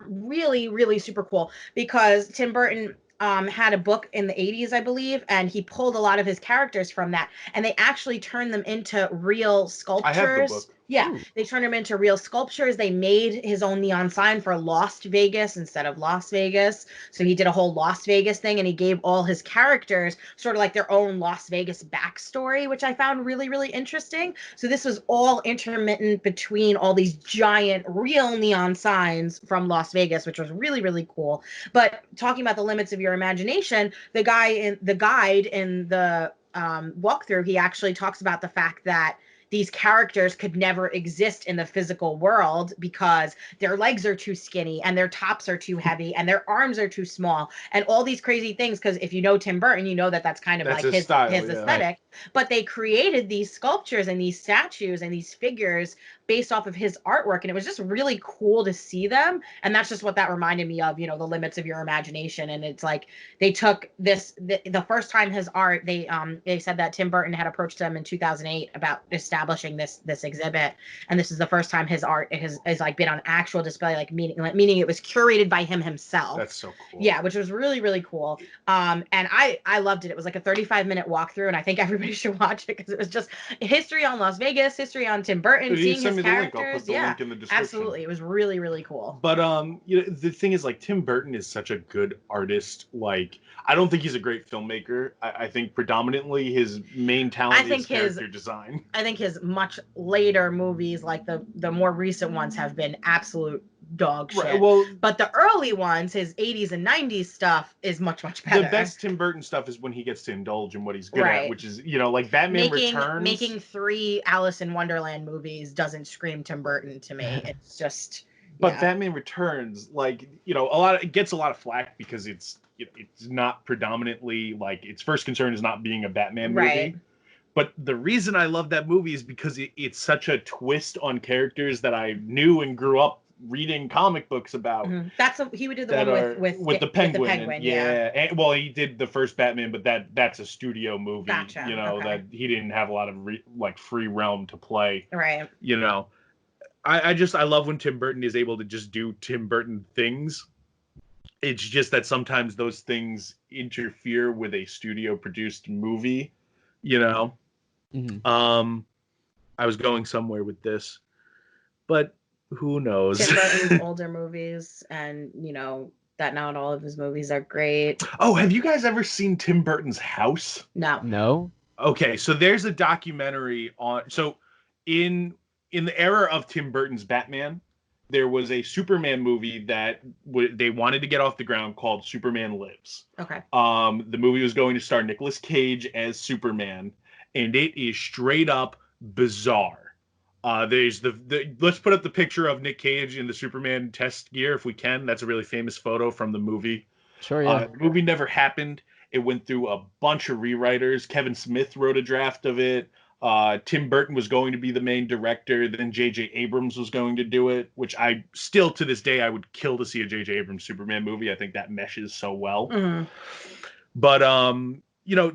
really, really super cool, because Tim Burton had a book in the 80s, I believe, and he pulled a lot of his characters from that, and they actually turned them into real sculptures. I have the book. Yeah, they turned him into real sculptures. They made his own neon sign for Lost Vegas instead of Las Vegas. So he did a whole Las Vegas thing, and he gave all his characters sort of like their own Las Vegas backstory, which I found really, really interesting. So this was all intermittent between all these giant real neon signs from Las Vegas, which was really, really cool. But talking about the limits of your imagination, the guide in the walkthrough, he actually talks about the fact that these characters could never exist in the physical world because their legs are too skinny and their tops are too heavy and their arms are too small and all these crazy things. Because if you know Tim Burton, you know that that's kind of like his style, his aesthetic. Right. But they created these sculptures and these statues and these figures based off of his artwork, and it was just really cool to see them. And that's just what that reminded me of, you know, the limits of your imagination. And it's like they took this the first time his art, they said that Tim Burton had approached them in 2008 about establishing this exhibit, and this is the first time his art has like been on actual display, like meaning it was curated by him himself. That's so cool. Yeah, which was really, really cool. And I loved it. It was like a 35-minute walkthrough, and I think everybody should watch it because it was just history on Las Vegas, history on Tim Burton, seeing his characters. I'll put the link in the description. Absolutely, it was really, really cool. But you know, the thing is, like, Tim Burton is such a good artist. Like, I don't think he's a great filmmaker. I think predominantly his main talent is character design. I think his much later movies, like the more recent ones, have been absolute dog shit. Right, well, but the early ones, his 80s and 90s stuff, is much, much better. The best Tim Burton stuff is when he gets to indulge in what he's good at, which is, you know, like Batman Returns. Making 3 Alice in Wonderland movies doesn't scream Tim Burton to me. It's just. But Batman Returns, like, you know, it gets a lot of flack because it's not predominantly, like, its first concern is not being a Batman movie. Right. But the reason I love that movie is because it's such a twist on characters that I knew and grew up reading comic books about. Mm-hmm. He would do the one with the Penguin. And, well, he did the first Batman, but that's a studio movie. Gotcha. You know, that he didn't have a lot of free realm to play. Right. You know, I love when Tim Burton is able to just do Tim Burton things. It's just that sometimes those things interfere with a studio produced movie. You know. Mm-hmm. I was going somewhere with this, but Who knows? Tim Burton's older movies, and that not all of his movies are great. Oh, have you guys ever seen Tim Burton's house? No. Okay, so there's a documentary on. So in the era of Tim Burton's Batman, there was a Superman movie that they wanted to get off the ground called Superman Lives. Okay. The movie was going to star Nicolas Cage as Superman, and it is straight up bizarre. There's let's put up the picture of Nick Cage in the Superman test gear if we can. That's a really famous photo from the movie. Sure, yeah. The movie never happened. It went through a bunch of rewriters. Kevin Smith wrote a draft of it. Tim Burton was going to be the main director. Then J.J. Abrams was going to do it, which I still to this day I would kill to see a J.J. Abrams Superman movie. I think that meshes so well. Mm-hmm. But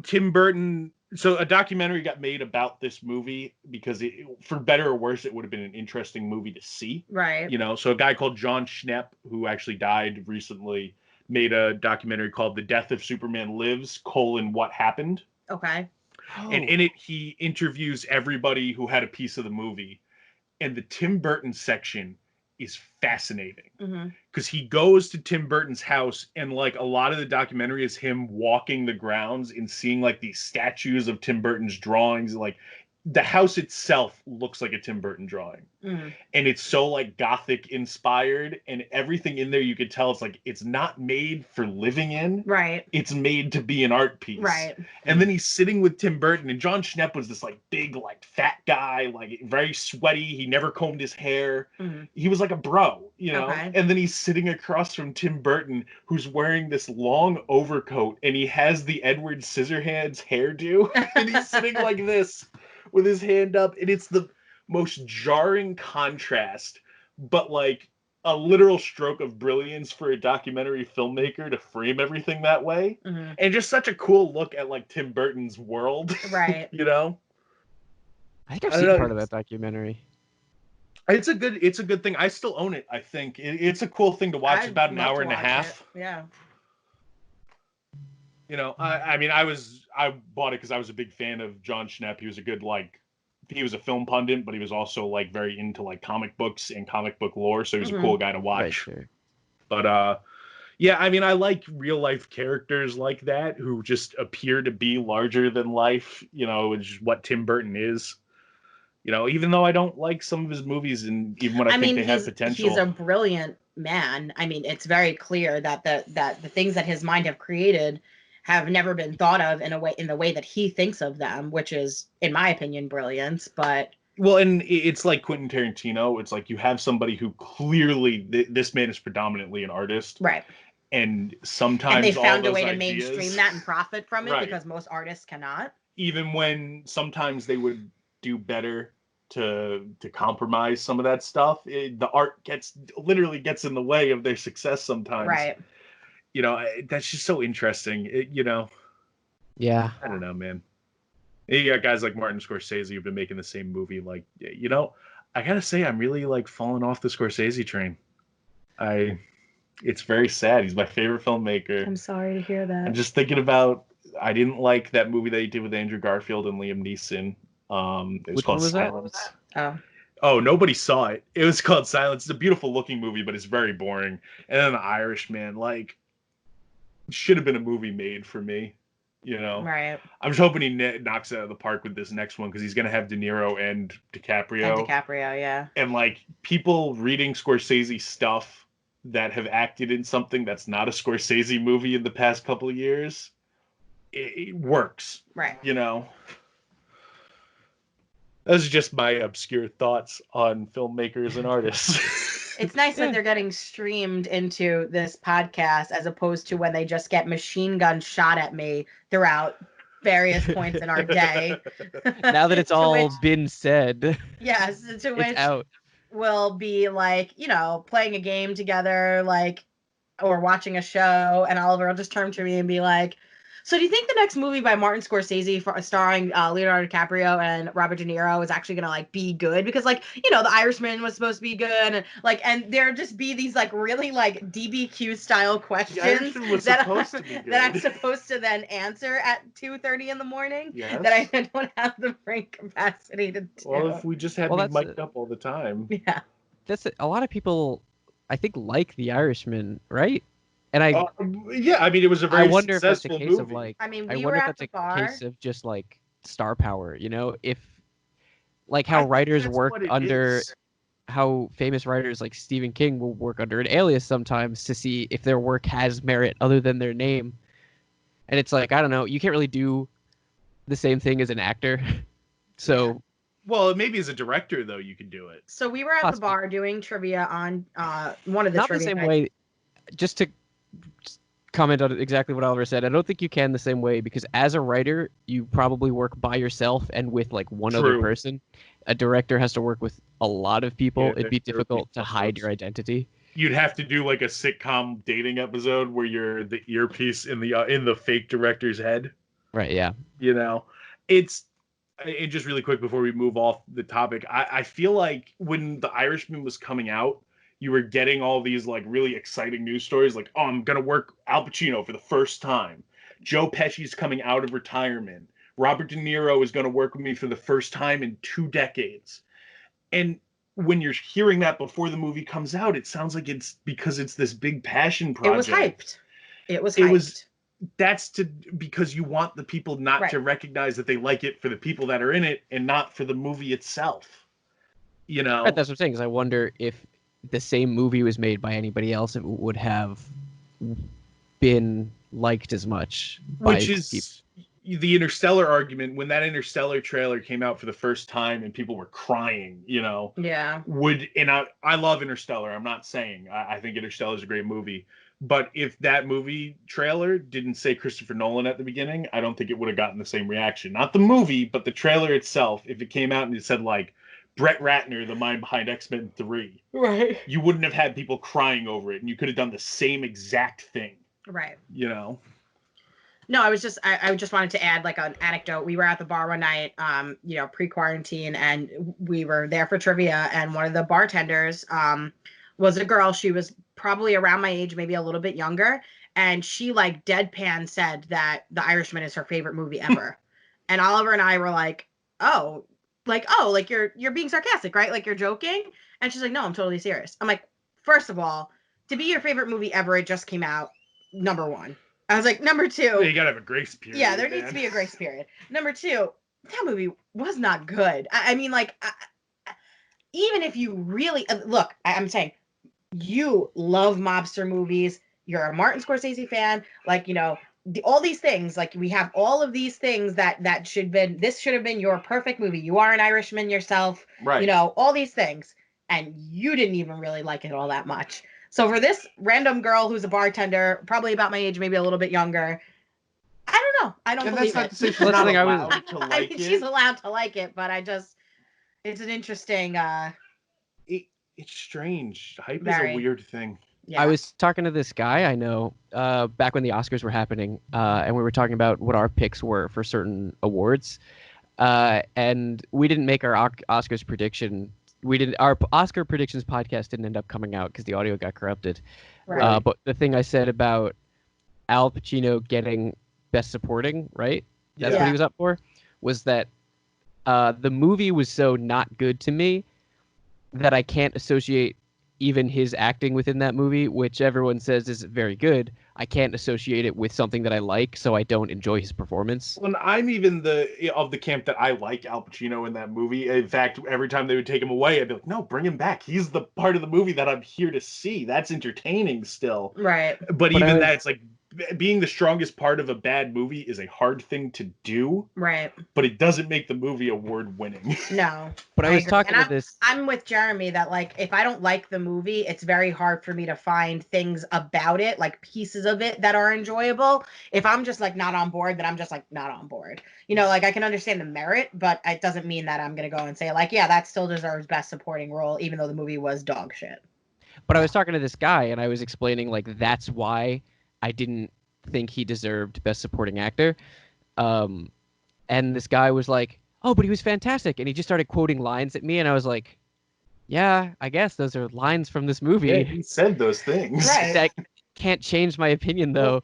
Tim Burton. So a documentary got made about this movie because for better or worse, it would have been an interesting movie to see. Right. So a guy called John Schnepp, who actually died recently, made a documentary called The Death of Superman Lives, What Happened. Okay. And in it, he interviews everybody who had a piece of the movie. And the Tim Burton section is fascinating because he goes to Tim Burton's house, and like a lot of the documentary is him walking the grounds and seeing like these statues of Tim Burton's drawings. Like the house itself looks like a Tim Burton drawing, and it's so like Gothic inspired, and everything in there you could tell it's not made for living in. Right. It's made to be an art piece. Right. And then he's sitting with Tim Burton, and John Schnepp was this like big, like fat guy, like very sweaty. He never combed his hair. He was like a bro, Okay. And then he's sitting across from Tim Burton, who's wearing this long overcoat, and he has the Edward Scissorhands hairdo, and he's sitting like this with his hand up, and it's the most jarring contrast, but like a literal stroke of brilliance for a documentary filmmaker to frame everything that way. And just such a cool look at like Tim Burton's world. Right. I think I've seen part of that documentary. It's a good thing. I still own it. I think it's a cool thing to watch. It's about an hour and a half. It. Yeah. I bought it because I was a big fan of John Schnepp. He was he was a film pundit, but he was also like very into like comic books and comic book lore. So he was a cool guy to watch. Right, sure. But I like real life characters like that who just appear to be larger than life. Which is what Tim Burton is. Even though I don't like some of his movies, and even when I think they have potential, he's a brilliant man. I mean, it's very clear that the things that his mind have created have never been thought of in the way that he thinks of them, which is, in my opinion, brilliant. But and it's like Quentin Tarantino. It's like you have somebody who clearly this man is predominantly an artist, right? And sometimes they found a way to mainstream that and profit from it, right, because most artists cannot. Even when sometimes they would do better to compromise some of that stuff, the art literally gets in the way of their success sometimes. Right. That's just so interesting. Yeah. I don't know, man. You got guys like Martin Scorsese who've been making the same movie. Like, I gotta say, I'm really like falling off the Scorsese train. It's very sad. He's my favorite filmmaker. I'm sorry to hear that. I'm just thinking about, I didn't like that movie that he did with Andrew Garfield and Liam Neeson. It was called Silence. Oh, nobody saw it. It was called Silence. It's a beautiful looking movie, but it's very boring. And then The Irishman, like, should have been a movie made for me, Right. I'm just hoping he knocks it out of the park with this next one, because he's going to have De Niro and DiCaprio. And DiCaprio, yeah. And, like, people reading Scorsese stuff that have acted in something that's not a Scorsese movie in the past couple of years, it works. Right. Those are just my obscure thoughts on filmmakers and artists. It's nice that they're getting streamed into this podcast as opposed to when they just get machine gun shot at me throughout various points in our day. Now that it's all been said. Yes, to which it's out. We'll be like, playing a game together, like, or watching a show, and Oliver will just turn to me and be like, so do you think the next movie by Martin Scorsese starring Leonardo DiCaprio and Robert De Niro is actually going to like be good? Because like, The Irishman was supposed to be good, and there just be these like really like DBQ style questions that I'm supposed to then answer at 2:30 in the morning. Yes. That I don't have the brain capacity to do. Well, if we just had me mic'd up all the time. Yeah. that's a lot of people, I think, like The Irishman, right? And yeah, I mean, it was a very wonder if that's a successful case movie. of like, I mean, I we wonder were if at that's the a bar. case of just like star power, you know, if like how I think writers that's work what it under, is. how famous writers like Stephen King will work under an alias sometimes to see if their work has merit other than their name. And it's like, I don't know, you can't really do the same thing as an actor. So Well, maybe as a director though, you could do it. So we were at Possibly. the bar doing trivia on one of the not the trivia same nights. way, just to comment on exactly what Oliver said. I don't think you can the same way because as a writer, you probably work by yourself and with like one other True. person. A director has to work with a lot of people. Yeah, It'd be there would be difficult to hide fuck-ups. your identity. You'd have to do like a sitcom dating episode where you're the earpiece in the fake director's head. Right, yeah. You know, it's and just really quick before we move off the topic, I feel like when The Irishman was coming out, you were getting all these like really exciting news stories like, oh, I'm gonna work Al Pacino for the first time. Joe Pesci's coming out of retirement. Robert De Niro is gonna work with me for the first time in 2 decades. And when you're hearing that before the movie comes out, it sounds like it's because it's this big passion project. It was hyped. That's because you want the people not to recognize that they like it for the people that are in it and not for the movie itself. You know? Right, that's what I'm saying, because I wonder if the same movie was made by anybody else, it would have been liked as much. Which is the Interstellar argument. When that Interstellar trailer came out for the first time and people were crying, you know? Yeah. I love Interstellar. I'm not saying. I think Interstellar is a great movie. But if that movie trailer didn't say Christopher Nolan at the beginning, I don't think it would have gotten the same reaction. Not the movie, but the trailer itself. If it came out and it said, like, Brett Ratner, the mind behind X-Men 3, right, you wouldn't have had people crying over it, and you could have done the same exact thing. Right. You know? No, I just wanted to add like an anecdote. We were at the bar one night, pre-quarantine, and we were there for trivia, and one of the bartenders, was a girl. She was probably around my age, maybe a little bit younger. And she like deadpan said that The Irishman is her favorite movie ever. And Oliver and I were like, oh, you're being sarcastic, right? Like you're joking. And she's like, no, I'm totally serious. I'm like, first of all, to be your favorite movie ever, it just came out, number one. I was like, number two. Well, you gotta have a grace period. Yeah, there needs to be a grace period. Number two, that movie was not good. I mean, like, even if you really look, I'm saying, you love mobster movies, you're a Martin Scorsese fan, like, you know, all these things, like we have all of these things that should have been your perfect movie. You are an Irishman yourself, right? You know, all these things, and you didn't even really like it all that much. So for this random girl who's a bartender, probably about my age, maybe a little bit younger, I don't know. I don't believe it. She's not allowed to like I mean, she's allowed to like it, but it's an interesting. It's strange. Hype Very. is a weird thing. Yeah. I was talking to this guy I know back when the Oscars were happening, and we were talking about what our picks were for certain awards, and we didn't make our Oscars prediction. Our Oscar predictions podcast didn't end up coming out because the audio got corrupted. Right. But the thing I said about Al Pacino getting Best Supporting, right? That's what he was up for. Was that the movie was so not good to me that I can't associate even his acting within that movie, which everyone says is very good. I can't associate it with something that I like, so I don't enjoy his performance. Well, I'm even of the camp that I like Al Pacino in that movie. In fact, every time they would take him away, I'd be like, no, bring him back. He's the part of the movie that I'm here to see. That's entertaining still. Right. But even that, it's like, being the strongest part of a bad movie is a hard thing to do. Right. But it doesn't make the movie award winning. No. But I was talking to this. I'm with Jeremy that, like, if I don't like the movie, it's very hard for me to find things about it, like pieces of it that are enjoyable. If I'm just like not on board, then I'm just like not on board. You know, like I can understand the merit, but it doesn't mean that I'm going to go and say like, yeah, that still deserves Best Supporting Role, even though the movie was dog shit. But I was talking to this guy and I was explaining like that's why I didn't think he deserved Best Supporting Actor. And this guy was like, oh, but he was fantastic. And he just started quoting lines at me. And I was like, yeah, I guess those are lines from this movie. Yeah, he said those things. Right. That can't change my opinion, though. Well,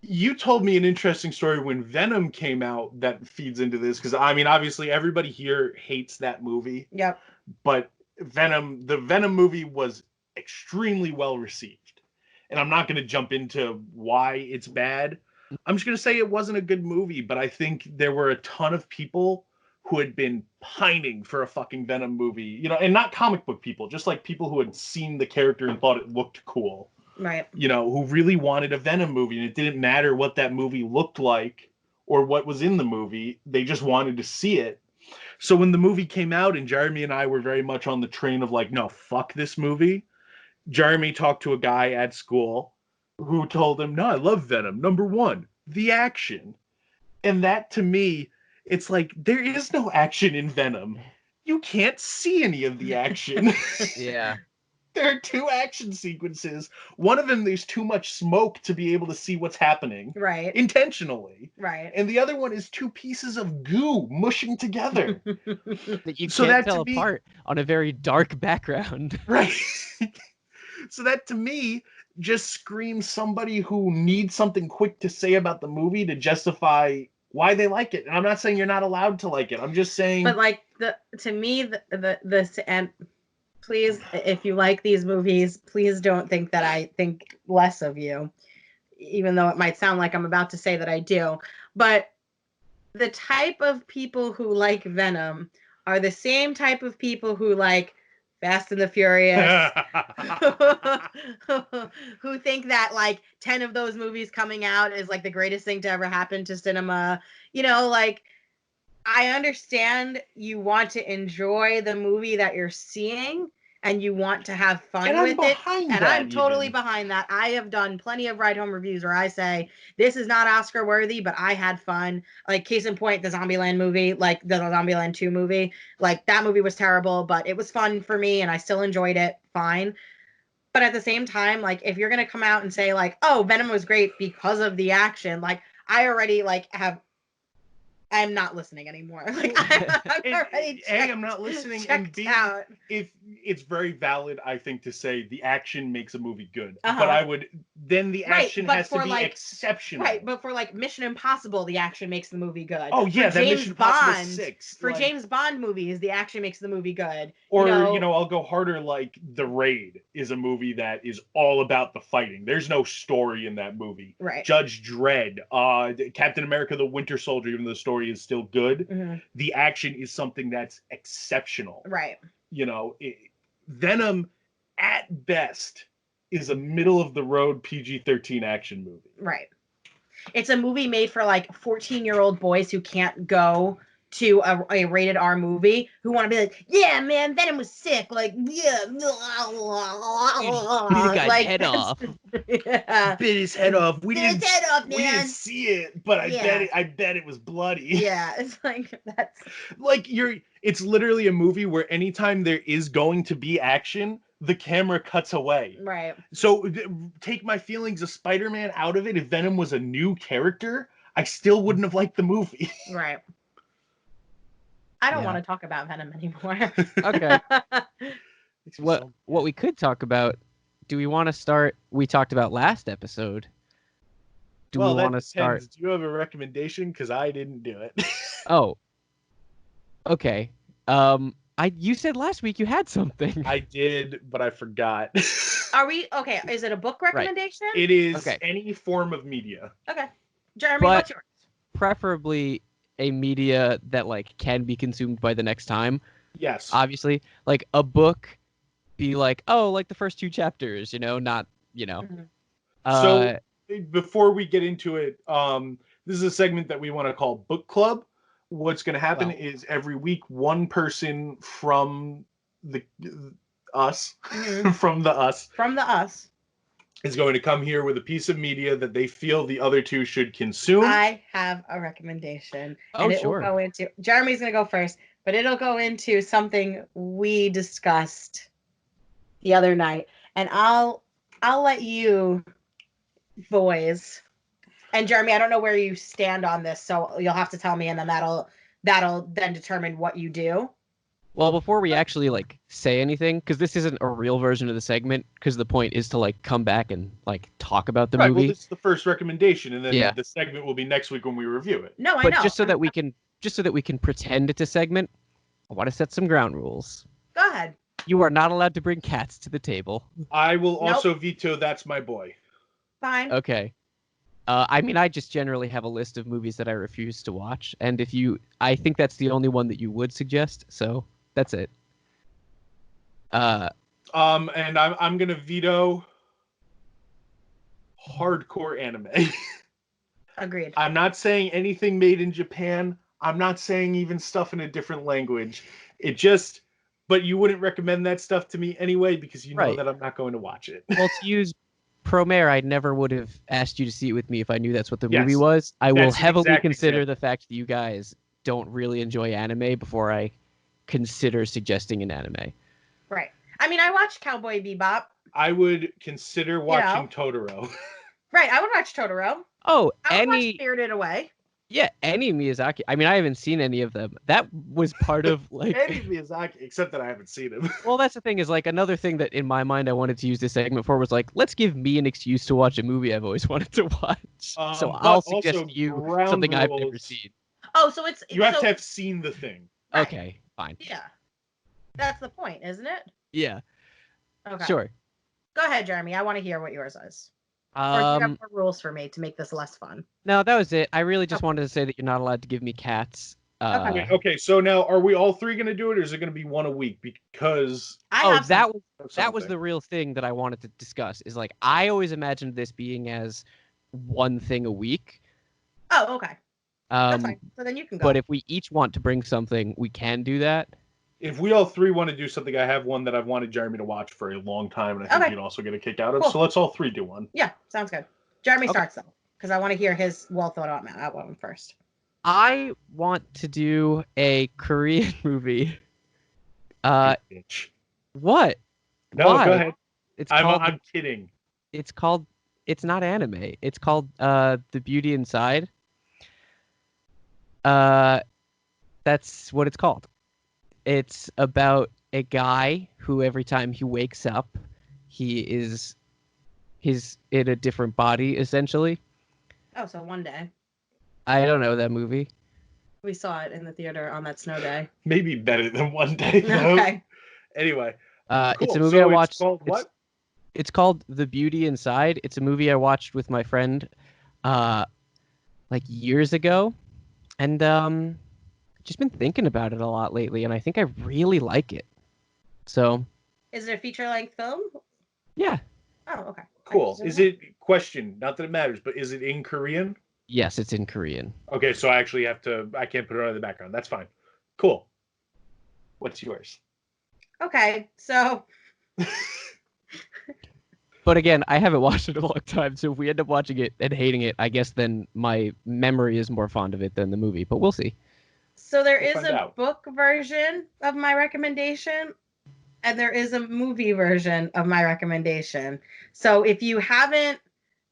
you told me an interesting story when Venom came out that feeds into this. Because, I mean, obviously everybody here hates that movie. Yep. But the Venom movie was extremely well received. And I'm not going to jump into why it's bad. I'm just going to say it wasn't a good movie, but I think there were a ton of people who had been pining for a fucking Venom movie, you know, and not comic book people, just like people who had seen the character and thought it looked cool. Right. You know, who really wanted a Venom movie, and it didn't matter what that movie looked like or what was in the movie. They just wanted to see it. So when the movie came out and Jeremy and I were very much on the train of like, no, fuck this movie, Jeremy talked to a guy at school who told him, no, I love Venom. Number one, the action. And that to me, it's like, there is no action in Venom. You can't see any of the action. Yeah. There are 2 action sequences. One of them, there's too much smoke to be able to see what's happening. Right. Intentionally. Right. And the other one is 2 pieces of goo mushing together. That you So can't that tell to me- apart on a very dark background. Right. So that to me just screams somebody who needs something quick to say about the movie to justify why they like it. And I'm not saying you're not allowed to like it. I'm just saying. But like to me the and please, if you like these movies, please don't think that I think less of you, even though it might sound like I'm about to say that I do. But the type of people who like Venom are the same type of people who like Fast and the Furious, who think that like 10 of those movies coming out is like the greatest thing to ever happen to cinema. You know, like, I understand you want to enjoy the movie that you're seeing and you want to have fun with it. And I'm totally behind that. I have done plenty of ride home reviews where I say, this is not Oscar worthy, but I had fun. Like, case in point, the Zombieland movie, like the Zombieland 2 movie, like that movie was terrible, but it was fun for me and I still enjoyed it fine. But at the same time, like, if you're going to come out and say like, oh, Venom was great because of the action, like I already like I'm not listening anymore. Like I'm already checked, I'm not listening, and B, out. if it's very valid, I think, to say the action makes a movie good. Uh-huh. But I would then the action has to be like, exceptional. Right, but for like Mission Impossible, the action makes the movie good. Oh yeah, for that James Mission Impossible Bond, 6. For like, James Bond movies, the action makes the movie good. Or I'll go harder. Like The Raid is a movie that is all about the fighting. There's no story in that movie. Right. Judge Dredd, Captain America: The Winter Soldier, even though the story is still good. Mm-hmm. The action is something that's exceptional. Right. Venom, at best, is a middle-of-the-road PG-13 action movie. Right. It's a movie made for, like, 14-year-old boys who can't go to a rated R movie, who want to be like, yeah, man, Venom was sick. Like, yeah. Bit a guy's like, head off. Yeah. Bit his head off. Bit his head off, man. We didn't see it, but I bet it was bloody. Yeah, it's like, that's... Like, it's literally a movie where anytime there is going to be action, the camera cuts away. Right. So take my feelings of Spider-Man out of it. If Venom was a new character, I still wouldn't have liked the movie. Right. I don't want to talk about Venom anymore. Okay. What we could talk about, do we want to start, we talked about last episode. Do we want to start? Do you have a recommendation? Because I didn't do it. Oh. Okay. You said last week you had something. I did, but I forgot. Are we okay? Is it a book recommendation? Right. It is any form of media. Okay. Jeremy, what's yours? Preferably a media that like can be consumed by the next time. Yes. Obviously, like a book, be like, oh, like the first 2 chapters, not, Mm-hmm. So before we get into it, this is a segment that we want to call Book Club. What's going to happen is every week, one person from us is going to come here with a piece of media that they feel the other 2 should consume. I have a recommendation. Oh, and it will go into Jeremy's going to go first, but it'll go into something we discussed the other night. And I'll let you boys. And Jeremy, I don't know where you stand on this, so you'll have to tell me, and then that'll then determine what you do. Well, before we actually like say anything, because this isn't a real version of the segment, because the point is to like come back and like talk about the movie. Well, this is the first recommendation, and then the segment will be next week when we review it. No, I know. But just so that we can pretend it's a segment, I want to set some ground rules. Go ahead. You are not allowed to bring cats to the table. I will also veto That's My Boy. Fine. Okay. I mean, I just generally have a list of movies that I refuse to watch, and I think that's the only one that you would suggest, so that's it. And I'm gonna veto hardcore anime. Agreed. I'm not saying anything made in Japan. I'm not saying even stuff in a different language. But you wouldn't recommend that stuff to me anyway because you know that I'm not going to watch it. Well, to use Promare, I never would have asked you to see it with me if I knew that's what the movie was. I will heavily consider the fact that you guys don't really enjoy anime before I consider suggesting an anime. Right. I mean, I watched Cowboy Bebop. I would consider watching Totoro. Right, I would watch Totoro. Oh, I would watch Spirited Away. Yeah, any Miyazaki. I mean, I haven't seen any of them. That was part of like any Miyazaki, except that I haven't seen him. Well, that's the thing is like another thing that in my mind I wanted to use this segment for was like, let's give me an excuse to watch a movie I've always wanted to watch. So I'll suggest to you something I've never seen. Oh, so you have to have seen the thing. Right. Okay, fine. Yeah, that's the point, isn't it? Yeah. Okay. Sure. Go ahead, Jeremy. I want to hear what yours is. Or do you have more rules for me to make this less fun? No, that was it. I really just wanted to say that you're not allowed to give me cats. Okay, so now are we all three going to do it, or is it going to be one a week? Because that was the real thing that I wanted to discuss. Is like I always imagined this being as one thing a week. Oh, okay. That's fine. So then you can go. But if we each want to bring something, we can do that. If we all three want to do something, I have one that I've wanted Jeremy to watch for a long time, and I think he'd also get a kick out of. Cool. So let's all three do one. Yeah, sounds good. Jeremy starts though, because I want to hear his well thought out one first. I want to do a Korean movie. What? No, Why? go ahead. I'm kidding. It's not anime. It's called The Beauty Inside. That's what it's called. It's about a guy who every time he wakes up, he's in a different body, essentially. Oh, so one day. I don't know that movie. We saw it in the theater on that snow day. Maybe better than one day. Okay. Anyway. Cool. It's a movie I watched. It's called what? It's called The Beauty Inside. It's a movie I watched with my friend like years ago. And just been thinking about it a lot lately, and I think I really like it. So, is it a feature-length film? Yeah. Oh, okay. Cool. Is it not that it matters, but is it in Korean? Yes, it's in Korean. Okay, so I actually I can't put it on in the background. That's fine. Cool. What's yours? Okay, so. But again, I haven't watched it in a long time, so if we end up watching it and hating it, I guess then my memory is more fond of it than the movie, but we'll see. So there is a book version of my recommendation, and there is a movie version of my recommendation. So if you haven't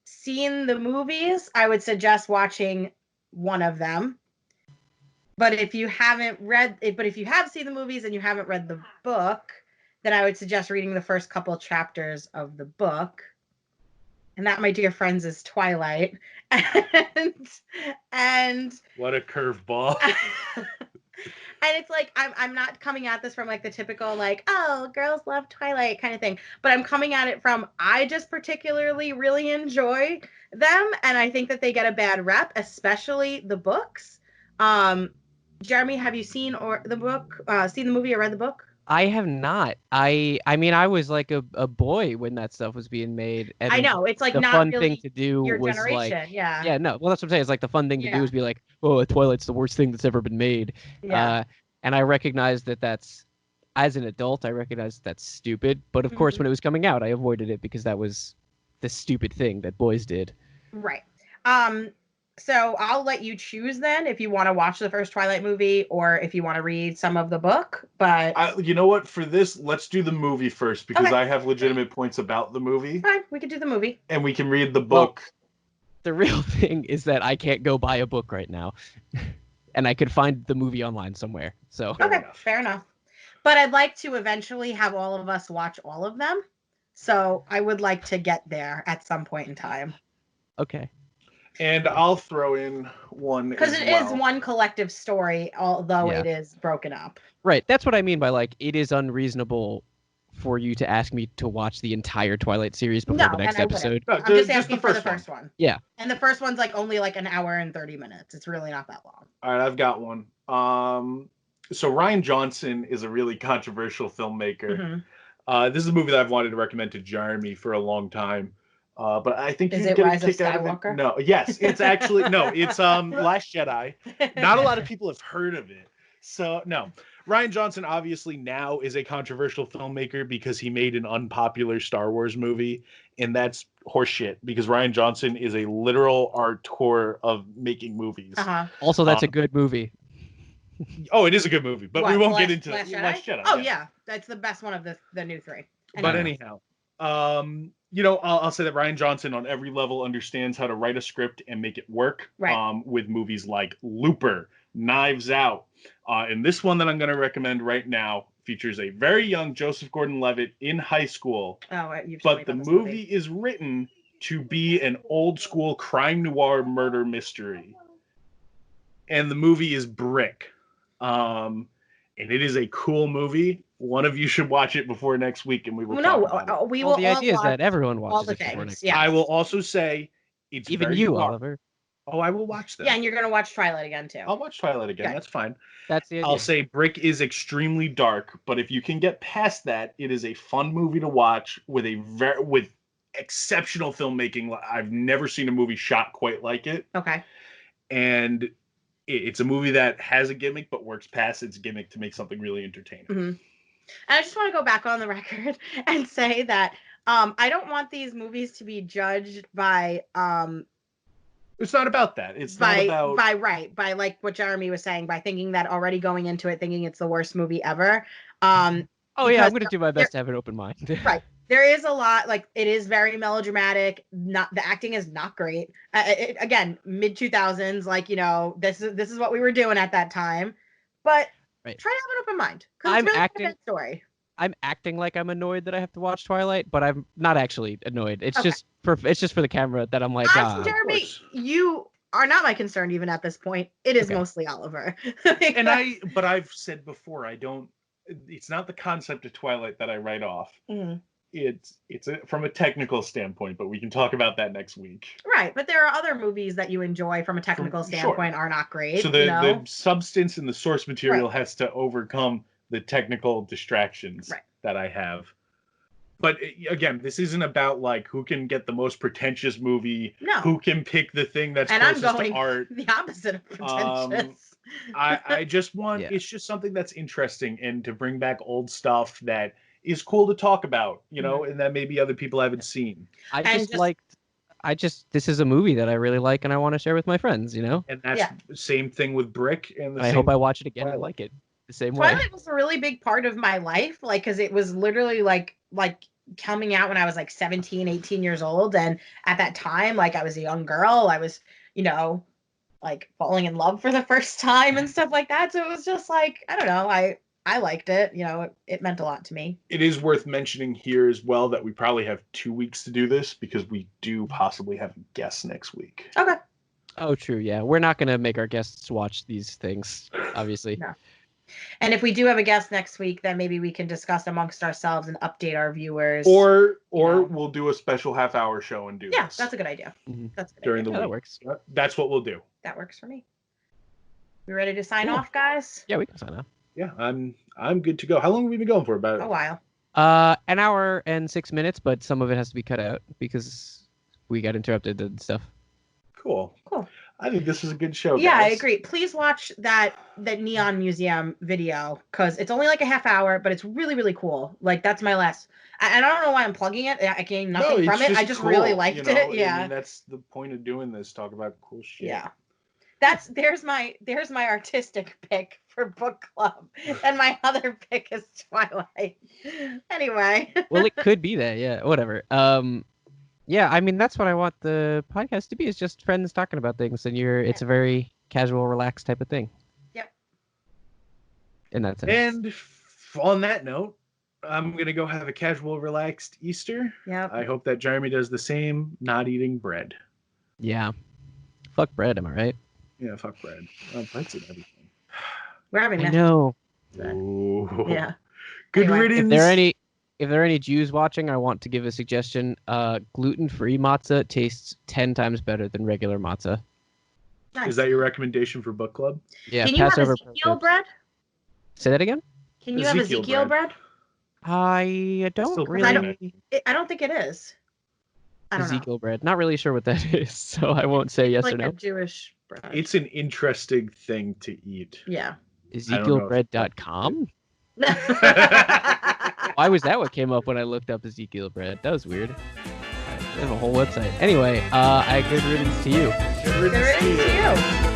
seen the movies, I would suggest watching one of them. But if you have seen the movies and you haven't read the book, then I would suggest reading the first couple chapters of the book. And that, my dear friends, is Twilight. And what a curveball. And it's like I'm not coming at this from like the typical like, oh, girls love Twilight kind of thing, but I'm coming at it from I just particularly really enjoy them, and I think that they get a bad rep, especially the books. Jeremy, have you seen the movie or read the book? I have not. I mean, I was like a boy when that stuff was being made. And I know it's like the not fun really thing to do your was generation. like, yeah. No. Well, that's what I'm saying. It's like the fun thing to do is be like, oh, Twilight's the worst thing that's ever been made. Yeah. And I recognize that's as an adult, I recognize that's stupid. But of course, when it was coming out, I avoided it because that was the stupid thing that boys did. Right. So I'll let you choose then if you want to watch the first Twilight movie or if you want to read some of the book. But you know what? For this, let's do the movie first because I have legitimate points about the movie. Fine, we could do the movie. And we can read the book. Well, the real thing is that I can't go buy a book right now. And I could find the movie online somewhere. So fair enough. But I'd like to eventually have all of us watch all of them. So I would like to get there at some point in time. Okay. And I'll throw in one because it is one collective story, although it is broken up. Right. That's what I mean by like it is unreasonable for you to ask me to watch the entire Twilight series before the next episode. No, I'm just asking for the first one. Yeah. And the first one's like only like an hour and 30 minutes. It's really not that long. All right, I've got one. So Ryan Johnson is a really controversial filmmaker. This is a movie that I've wanted to recommend to Jeremy for a long time. But I think is it Rise of Skywalker? No, yes, it's actually it's Last Jedi. Not a lot of people have heard of it. So no. Ryan Johnson obviously now is a controversial filmmaker because he made an unpopular Star Wars movie, and that's horseshit because Ryan Johnson is a literal auteur of making movies. Also, that's a good movie. Oh, it is a good movie, but we won't get into Last Jedi. Oh yeah, that's the best one of the new three. But anyhow, I'll say that Ryan Johnson on every level understands how to write a script and make it work. Right. With movies like Looper, Knives Out, and this one that I'm going to recommend right now features a very young Joseph Gordon-Levitt in high school. But the movie is written to be an old school crime noir murder mystery, and the movie is Brick. And it is a cool movie. One of you should watch it before next week, and we will. We will. The idea is that everyone watches it before next week. I will also say it's even you, Oliver. Oh, I will watch that. Yeah, and you're gonna watch Twilight again too. I'll watch Twilight again. Okay. That's fine. That's the idea. I'll say Brick is extremely dark, but if you can get past that, it is a fun movie to watch with with exceptional filmmaking. I've never seen a movie shot quite like it. Okay. And it's a movie that has a gimmick but works past its gimmick to make something really entertaining. And I just want to go back on the record and say that I don't want these movies to be judged by it's not about that. It's not about by like what Jeremy was saying, by thinking that already going into it thinking it's the worst movie ever. I'm gonna do my best to have an open mind. Right. There is a lot, like, it is very melodramatic. The acting is not great. Again, mid 2000s, like, this is what we were doing at that time. But try to have an open mind. I'm it's really a good story. I'm acting like I'm annoyed that I have to watch Twilight, but I'm not actually annoyed. It's just for the camera that I'm like, Jeremy, you are not my concern even at this point. It is mostly Oliver. But I've said before, it's not the concept of Twilight that I write off. It's from a technical standpoint, but we can talk about that next week. Right, but there are other movies that you enjoy from a technical standpoint are not great. So the substance and the source material has to overcome the technical distractions that I have. But again, this isn't about like who can get the most pretentious movie, who can pick the thing that's closest to art. The opposite of pretentious. I just want it's just something that's interesting and to bring back old stuff that is cool to talk about, and that maybe other people haven't seen. This is a movie that I really like and I want to share with my friends, And that's the same thing with Brick. And I hope I watch it again. I like it the same way. Twilight was a really big part of my life, like, because it was literally like coming out when I was like 17, 18 years old. And at that time, like, I was a young girl. I was, like falling in love for the first time and stuff like that. So it was just like, I don't know. I liked it. It meant a lot to me. It is worth mentioning here as well that we probably have 2 weeks to do this because we do possibly have guests next week. Okay. Oh, true. Yeah. We're not going to make our guests watch these things, obviously. No. And if we do have a guest next week, then maybe we can discuss amongst ourselves and update our viewers. Or we'll do a special half-hour show and do this. Yeah, that's a good idea. That's a good during idea. the week. That works. That's what we'll do. That works for me. We ready to sign off, guys? Yeah, we can sign off. Yeah, I'm good to go. How long have we been going for? About a while. An hour and 6 minutes, but some of it has to be cut out because we got interrupted and stuff. Cool. I think this is a good show. Yeah, guys. I agree. Please watch that Neon Museum video because it's only like a half hour, but it's really, really cool. Like, that's my last. And I don't know why I'm plugging it. I gained nothing from it. I just really liked it. Yeah. I mean, that's the point of doing this. Talk about cool shit. Yeah. There's my artistic pick for book club, and my other pick is Twilight. Anyway. Well, it could be that. Yeah. Whatever. Yeah, I mean, that's what I want the podcast to be, is just friends talking about things, and it's a very casual, relaxed type of thing. Yep. In that sense. And on that note, I'm going to go have a casual, relaxed Easter. Yep. I hope that Jeremy does the same, not eating bread. Yeah. Fuck bread, am I right? Yeah, fuck bread. Bread's in everything. We're having I know. Ooh. Yeah. Good Anyway, riddance. if there are any Jews watching, I want to give a suggestion. Gluten-free matzah tastes 10 times better than regular matzah. Nice. Is that your recommendation for book club? Yeah. Can you have Ezekiel bread? Say that again? Can you have Ezekiel bread? I don't really. I don't think it is. I don't Ezekiel bread. Not really sure what that is, so I won't say yes or no. Like a Jewish bread. It's an interesting thing to eat. Yeah. EzekielBread.com? Why was that what came up when I looked up Ezekiel bread? That was weird. They have a whole website. Anyway, good riddance to you. Good riddance to you.